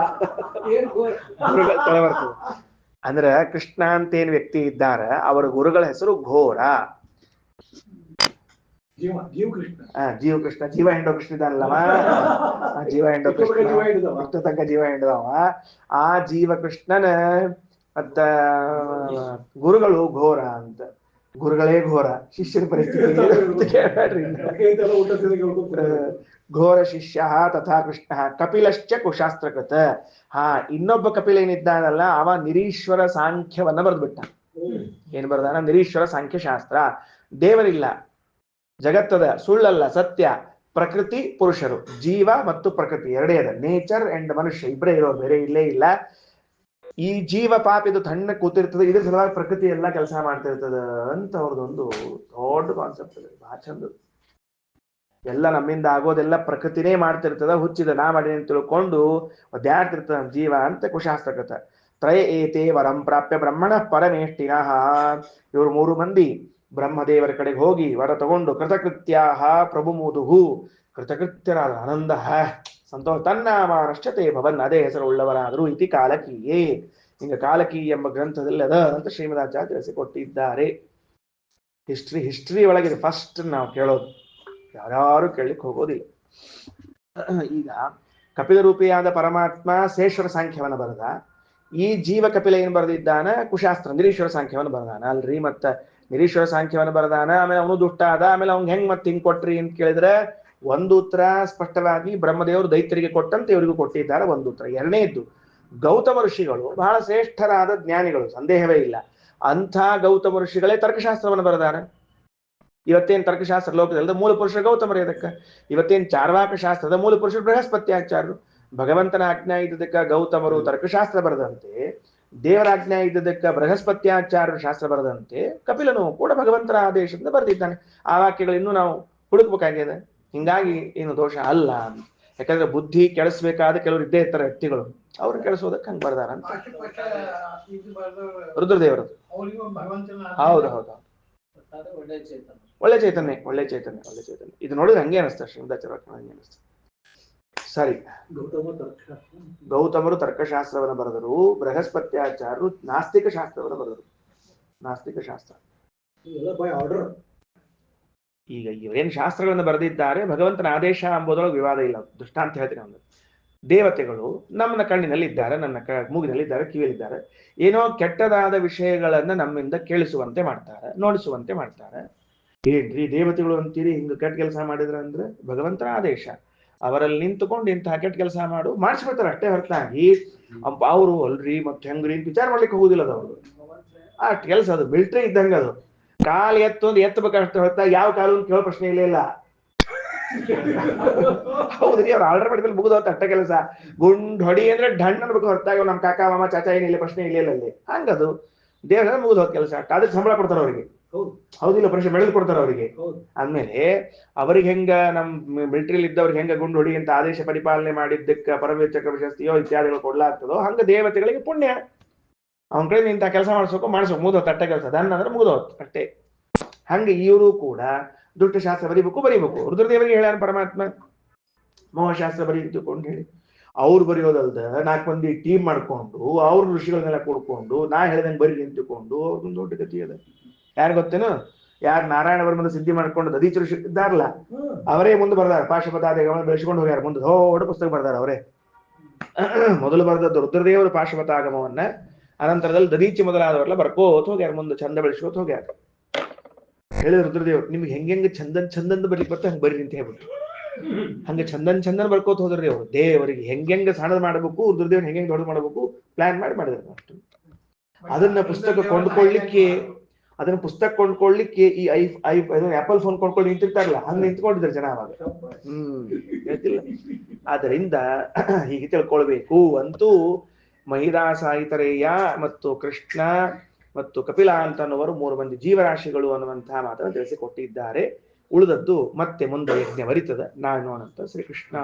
ಗುರುಗಳು ಕೆಳ ಬರ್ತದೆ ಅಂದ್ರೆ ಕೃಷ್ಣ ಅಂತೇನ್ ವ್ಯಕ್ತಿ ಇದ್ದಾರ ಅವರ ಗುರುಗಳ ಹೆಸರು ಘೋರ ಜೀವ ಕೃಷ್ಣ ಜೀವ ಹೆಂಡೋ ಕೃಷ್ಣ ಇದ್ದಾನಲ್ಲವ ಜೀವ ಹೆಂಡೋ ಕೃಷ್ಣ ಇಷ್ಟ ತನಕ ಜೀವ ಹೆಂಡದವ ಆ ಜೀವ ಕೃಷ್ಣನ ಮತ್ತ ಗುರುಗಳು ಘೋರ ಅಂತ ಗುರುಗಳೇ ಘೋರ ಶಿಷ್ಯನ ಪರಿಸ್ಥಿತಿ ಕೇಳ್ಬೇಡ್ರಿ ಘೋರ ಶಿಷ್ಯ ತಥಾ ಕೃಷ್ಣ ಕಪಿಲಶ್ಚ ಕುಶಾಸ್ತ್ರಕೃತ ಇನ್ನೊಬ್ಬ ಕಪಿಲ ಏನಿದ್ದಾನಲ್ಲ ಅವ ನಿರೀಶ್ವರ ಸಾಂಖ್ಯವನ್ನ ಬರೆದ್ಬಿಟ್ಟ ಏನ್ ಬರ್ದಾನ ನಿರೀಶ್ವರ ಸಾಂಖ್ಯ ಶಾಸ್ತ್ರ ದೇವರಿಲ್ಲ ಜಗತ್ತದ ಸುಳ್ಳಲ್ಲ ಸತ್ಯ ಪ್ರಕೃತಿ ಪುರುಷರು ಜೀವ ಮತ್ತು ಪ್ರಕೃತಿ ಎರಡೇ ಅದ ನೇಚರ್ ಅಂಡ್ ಮನುಷ್ಯ ಇಬ್ಬರೇ ಇರೋರು ಬೇರೆ ಇಲ್ಲೇ ಇಲ್ಲ ಈ ಜೀವ ಪಾಪ ಇದು ತಣ್ಣ ಕೂತಿರ್ತದೆ ಇದ್ರ ಸಲುವಾಗಿ ಪ್ರಕೃತಿ ಎಲ್ಲ ಕೆಲಸ ಮಾಡ್ತಿರ್ತದ ಅಂತ ಅವ್ರದೊಂದು ದೊಡ್ಡ ಕಾನ್ಸೆಪ್ಟ್ ಇದೆ ಬಹಳ ಚಂದ ಎಲ್ಲ ನಮ್ಮಿಂದ ಆಗೋದೆಲ್ಲ ಪ್ರಕೃತಿನೇ ಮಾಡ್ತಿರ್ತದ ಹುಚ್ಚಿದ ನಾ ಮಾಡಿ ಅಂತ ತಿಳ್ಕೊಂಡು ಒದ್ಯಾಡ್ತಿರ್ತದ ಜೀವ ಅಂತ ಕುಶಾಸ್ತ್ರಕೃತ ತ್ರಯ ಏತೆ ವರಂ ಪ್ರಾಪ್ಯ ಬ್ರಹ್ಮಣ ಪರಮೇಷ್ಠಿನಃ ಇವರು 3 ಮಂದಿ ಬ್ರಹ್ಮದೇವರ ಕಡೆಗೆ ಹೋಗಿ ವರ ತಗೊಂಡು ಕೃತಕೃತ್ಯಾಹ ಪ್ರಭು ಮುದುಹು ಕೃತಕೃತ್ಯರಾದ ಆನಂದ ಸಂತೋಷ ತನ್ನಾಮಾನಶ್ಚತೆ ಭವನ್ ಅದೇ ಹೆಸರು ಉಳ್ಳವರಾದರು ಇತಿ ಕಾಲಕೀಯೇ ಹಿಂಗ ಕಾಲಕಿ ಎಂಬ ಗ್ರಂಥದಲ್ಲಿ ಅದ ಅಂತ ಶ್ರೀಮದಾಚಾರ್ಯ ತಿಳಿಸಿಕೊಟ್ಟಿದ್ದಾರೆ ಹಿಸ್ಟ್ರಿ ಒಳಗಿದೆ ಫಸ್ಟ್ ನಾವು ಕೇಳೋದು ಯಾರು ಕೇಳಲಿಕ್ಕೆ ಹೋಗೋದಿಲ್ಲ ಈಗ ಕಪಿಲ ರೂಪಿಯಾದ ಪರಮಾತ್ಮ ಶೇಶ್ವರ ಸಾಂಖ್ಯವನ್ನ ಬರೆದ ಈ ಜೀವ ಕಪಿಲ ಏನ್ ಬರೆದಿದ್ದಾನ ಕುಶಾಸ್ತ್ರ ನಿರೀಶ್ವರ ಸಾಂಖ್ಯವನ್ನ ಬರೆದಾನ ಅಲ್ರಿ ಮತ್ತ ನಿರೀಶ್ವರ ಸಾಂಖ್ಯವನ್ನ ಬರೆದಾನ ಆಮೇಲೆ ಅವನು ದುಷ್ಟ ಆದ ಆಮೇಲೆ ಅವ್ನ್ ಹೆಂಗ್ ಮತ್ತೆ ಹಿಂಗ್ ಕೊಟ್ರಿ ಅಂತ ಕೇಳಿದ್ರೆ ಒಂದು ಉತ್ತರ ಸ್ಪಷ್ಟವಾಗಿ ಬ್ರಹ್ಮದೇವರು ದೈತ್ಯರಿಗೆ ಕೊಟ್ಟಂತೆ ಇವರಿಗೂ ಕೊಟ್ಟಿದ್ದಾರೆ ಒಂದು ಉತ್ತರ ಎರಡನೇದ್ದು ಗೌತಮ ಋಷಿಗಳು ಬಹಳ ಶ್ರೇಷ್ಠರಾದ ಜ್ಞಾನಿಗಳು ಸಂದೇಹವೇ ಇಲ್ಲ ಅಂಥ ಗೌತಮ ಋಷಿಗಳೇ ತರ್ಕಶಾಸ್ತ್ರವನ್ನು ಬರೆದಾರೆ ಇವತ್ತೇನ್ ತರ್ಕಶಾಸ್ತ್ರ ಲೋಕದಲ್ಲದ ಮೂಲ ಪುರುಷ ಗೌತಮರೇ ಅದಕ್ಕ ಇವತ್ತೇನ್ ಚಾರ್ವಾಕ ಶಾಸ್ತ್ರದ ಮೂಲ ಪುರುಷರು ಬೃಹಸ್ಪತಿ ಆಚಾರ್ಯರು ಭಗವಂತನ ಆಜ್ಞಾ ಇದ್ದದಕ್ಕ ಗೌತಮರು ತರ್ಕಶಾಸ್ತ್ರ ಬರೆದಂತೆ ದೇವರಾಜ್ಞೆ ಇದ್ದದಕ್ಕೆ ಬೃಹಸ್ಪತ್ಯಾಚಾರ್ಯರು ಶಾಸ್ತ್ರ ಬರೆದಂತೆ ಕಪಿಲನು ಕೂಡ ಭಗವಂತನ ಆದೇಶದಿಂದ ಬರೆದಿದ್ದಾನೆ. ಆ ವಾಕ್ಯಗಳು ಇನ್ನೂ ನಾವು ಹುಡುಕ್ಬೇಕಾಗಿದೆ. ಹಿಂಗಾಗಿ ಏನು ದೋಷ ಅಲ್ಲ. ಯಾಕಂದ್ರೆ ಬುದ್ಧಿ ಕೆಡಿಸ್ಬೇಕಾದ ಕೆಲವರು ಇದ್ದೇ ಇರ್ತಾರೆ ವ್ಯಕ್ತಿಗಳು, ಅವ್ರು ಕೆಡಿಸೋದಕ್ಕೆ ಹಂಗೆ ಬರ್ದಾರ ಅಂತ. ರುದ್ರದೇವರದು. ಹೌದು ಹೌದು, ಒಳ್ಳೆ ಚೈತನ್ಯ, ಒಳ್ಳೆ ಚೈತನ್ಯ, ಒಳ್ಳೆ ಚೈತನ್ಯ. ಇದು ನೋಡಿದ್ರೆ ಹಂಗೆ ಅನಿಸ್ತಾರೆ, ಶ್ರೀಮದಾಚಾರ್ಯ ಹಂಗೆ ಅನಿಸ್ತದೆ. ಸರಿ, ಗೌತಮರು ತರ್ಕಶಾಸ್ತ್ರವನ್ನು ಬರೆದರು, ಬೃಹಸ್ಪತ್ಯಾಚಾರ್ಯರು ನಾಸ್ತಿಕ ಶಾಸ್ತ್ರವನ್ನು ಬರೆದರು. ನಾಸ್ತಿಕ ಶಾಸ್ತ್ರ. ಈಗ ಇವರೇನು ಶಾಸ್ತ್ರಗಳನ್ನು ಬರೆದಿದ್ದಾರೆ, ಭಗವಂತನ ಆದೇಶ ಎಂಬುದರೊಳಗೆ ವಿವಾದ ಇಲ್ಲ. ದೃಷ್ಟಾಂತ ಹೇಳ್ತೀನಿ ಒಂದು. ದೇವತೆಗಳು ನಮ್ಮ ಕಣ್ಣಿನಲ್ಲಿ ಇದ್ದಾರೆ, ನನ್ನ ಮೂಗಿನಲ್ಲಿದ್ದಾರೆ, ಕಿವಿಯಲ್ಲಿದ್ದಾರೆ. ಏನೋ ಕೆಟ್ಟದಾದ ವಿಷಯಗಳನ್ನ ನಮ್ಮಿಂದ ಕೇಳಿಸುವಂತೆ ಮಾಡ್ತಾರೆ, ನೋಡಿಸುವಂತೆ ಮಾಡ್ತಾರೆ. ಏನ್ರಿ ದೇವತೆಗಳು ಅಂತೀರಿ, ಹಿಂಗ ಕೆಟ್ಟ ಕೆಲಸ ಮಾಡಿದ್ರ ಅಂದ್ರೆ ಭಗವಂತನ ಆದೇಶ. ಅವರಲ್ಲಿ ನಿಂತುಕೊಂಡು ಇಂತಹ ಕೆಟ್ಟ ಕೆಲಸ ಮಾಡಿಸ್ಬಿಡ್ತಾರೆ ಅಷ್ಟೇ ಹೊರತಾಗಿ ಅವರು ಅಲ್ರಿ ಮತ್ತೆ ಹೆಂಗ್ರಿ ಅಂತ ವಿಚಾರ ಮಾಡ್ಲಿಕ್ಕೆ ಹೋಗುದಿಲ್ಲ ಅದು. ಅವ್ರು ಅಷ್ಟು ಕೆಲಸ, ಅದು ಮಿಲ್ಟ್ರಿ ಇದ್ದಂಗ. ಅದು ಕಾಲು ಎತ್ತಬೇಕಷ್ಟು ಹೊರತಾಗಿ ಯಾವ ಕಾಲು ಅಂತ ಕೇಳೋ ಪ್ರಶ್ನೆ ಇಲ್ಲ. ಹೌದ್ರಿ, ಅವ್ರು ಆರ್ಡರ್ ಮಾಡಿದ್ಮೇಲೆ ಮುಗಿದ ಅಷ್ಟ ಕೆಲಸ. ಗುಂಡ್ ಹೊಡಿ ಅಂದ್ರೆ ಢಣ್ ಅನ್ಬೇಕು ಹೊರತಾಗಿ ನಮ್ಮ ಕಾಕ ಮಾಮ ಚಾಚಾ ಏನಿಲ್ಲ ಪ್ರಶ್ನೆ ಇಲ್ಲ ಅಲ್ಲಿ. ಹಂಗದು ದೇವರ ಮುಗಿದ ಕೆಲಸ. ಅದಕ್ಕೆ ಸಂಬಳ ಕೊಡ್ತಾರೆ ಅವರಿಗೆ, ಹೌದಿಲ್ಲ, ಪ್ರಶ್ನೆ ಮೆಡಲ್ ಕೊಡ್ತಾರೆ ಅವರಿಗೆ. ಅಂದ್ಮೇಲೆ ಅವ್ರಿಗೆ ಹೆಂಗ ನಮ್ ಮಿಲಿಟರಿಲಿ ಇದ್ದವ್ರಿಗೆ ಹೆಂಗ ಗುಂಡು ಹೊಡಿ ಅಂತ ಆದೇಶ ಪರಿಪಾಲನೆ ಮಾಡಿದ್ದಕ್ಕೆ ಪರಮವೀರ ಚಕ್ರ ಪ್ರಶಸ್ತಿಯೋ ಇತ್ಯಾದಿಗಳು ಕೊಡ್ಲಾಗ್ತದೋ ಹಂಗ ದೇವತೆಗಳಿಗೆ ಪುಣ್ಯ. ಅವನ ಕಡೆ ಇಂಥ ಕೆಲಸ ಮಾಡಿಸ್ಬೇಕು ಮುಗಿದೋತ್ ಅಟ್ಟ ಕೆಲಸ. ದನ್ನ ಅಂದ್ರೆ ಮುಗಿದೋತ್ ಅಷ್ಟೇ. ಹಂಗೆ ಇವರು ಕೂಡ ದುಷ್ಟಶಾಸ್ತ್ರ ಬರೀಬೇಕು. ರುದ್ರದೇವರಿಗೆ ಹೇಳ್ಯಾನ ಪರಮಾತ್ಮ, ಮೋಹಶಾಸ್ತ್ರ ಬರೀತುಕೊಂಡು ಹೇಳಿ. ಅವ್ರು ಬರೆಯೋದಲ್ದ 4 ಮಂದಿ ಟೀಮ್ ಮಾಡ್ಕೊಂಡು ಅವ್ರ ಋಷಿಗಳನ್ನೆಲ್ಲ ಕೊಡ್ಕೊಂಡು ನಾ ಹೇಳ್ದಂಗೆ ಬರೀ ನಿಂತುಕೊಂಡು ಅವ್ರದೊಂದು ದೊಡ್ಡ ಗತಿ ಅದ. ಯಾರು ಗೊತ್ತೇನು? ಯಾರು ನಾರಾಯಣ ವರ್ಮದ ಸಿದ್ಧಿ ಮಾಡ್ಕೊಂಡು ದದೀಚ ಋಷಿ ಇದ್ದಾರಲ್ಲ, ಅವರೇ ಮುಂದೆ ಬರ್ದಾರ. ಪಾಶುಪತಾದಿಗಳನ್ನು ಬೆಳೆಸ್ಕೊಂಡು ಹೋಗ್ಯಾರ. ಮುಂದೆ ದೊಡ್ಡ ಪುಸ್ತಕ ಬರ್ದಾರ ಅವರೇ. ಮೊದಲು ಬರೆದದ್ದು ರುದ್ರದೇವರು ಪಾಶುಪತಾಗಮವನ್ನ, ಅನಂತರದಲ್ಲಿ ದದೀಚಿ ಮೊದಲಾದವರೆಲ್ಲ ಬರ್ಕೋತ ಹೋಗ್ಯಾರ, ಮುಂದೆ ಚಂದ ಬೆಳೆಸ್ಕೋತ ಹೋಗ್ಯಾರ. ಹೇಳಿದ್ರು ರುದ್ರದೇವ್ರು, ನಿಮ್ಗೆ ಹೆಂಗೆ ಚಂದಂದ ಬರ್ಲಿಕ್ಕೆ ಬರ್ತಾ ಹಂಗೆ ಬರ್ರಿ ಅಂತ ಹೇಳ್ಬಿಟ್ಟು ಹಂಗೆ ಚಂದನ್ ಬರ್ಕೋತ ಹೋದ್ರಿ ಅವ್ರು. ದೇವರಿಗೆ ಹೆಂಗೆ ಸಣ್ಣದ್ ಮಾಡ್ಬೇಕು, ರುದ್ರದೇವ್ರ ಹೆಂಗೆ ದೊಡ್ಡದು ಮಾಡ್ಬೇಕು ಪ್ಲಾನ್ ಮಾಡಿದ್ರು ಅಷ್ಟು. ಅದನ್ನ ಪುಸ್ತಕ ಕೊಂಡ್ಕೊಳ್ಳಿಕ್ಕೆ ಈ ಆಪಲ್ ಫೋನ್ ಕೊಂಡ್ಕೊಂಡು ನಿಂತಿರ್ತಾರಲ್ಲ, ಹಂಗ ನಿಂತ್ಕೊಂಡಿದ್ರು ಜನ ಅವಾಗ. ಹೇಳ್ತಿಲ್ಲ. ಆದ್ದರಿಂದ ಹೀಗೆ ತಿಳ್ಕೊಳ್ಬೇಕು. ಅಂತೂ ಮಹಿದಾಸಾಯಿತರೇಯ ಮತ್ತು ಕೃಷ್ಣ ಮತ್ತು ಕಪಿಲ ಅಂತನ್ನುವರು 3 ಮಂದಿ ಜೀವರಾಶಿಗಳು ಅನ್ನುವಂತಹ ಮಾತನ್ನು ತಿಳಿಸಿಕೊಟ್ಟಿದ್ದಾರೆ. ಉಳಿದದ್ದು ಮತ್ತೆ ಮುಂದೆ ಯಜ್ಞ ಬರಿತದ. ನಾನು ನೋಡಂತ ಶ್ರೀಕೃಷ್ಣ.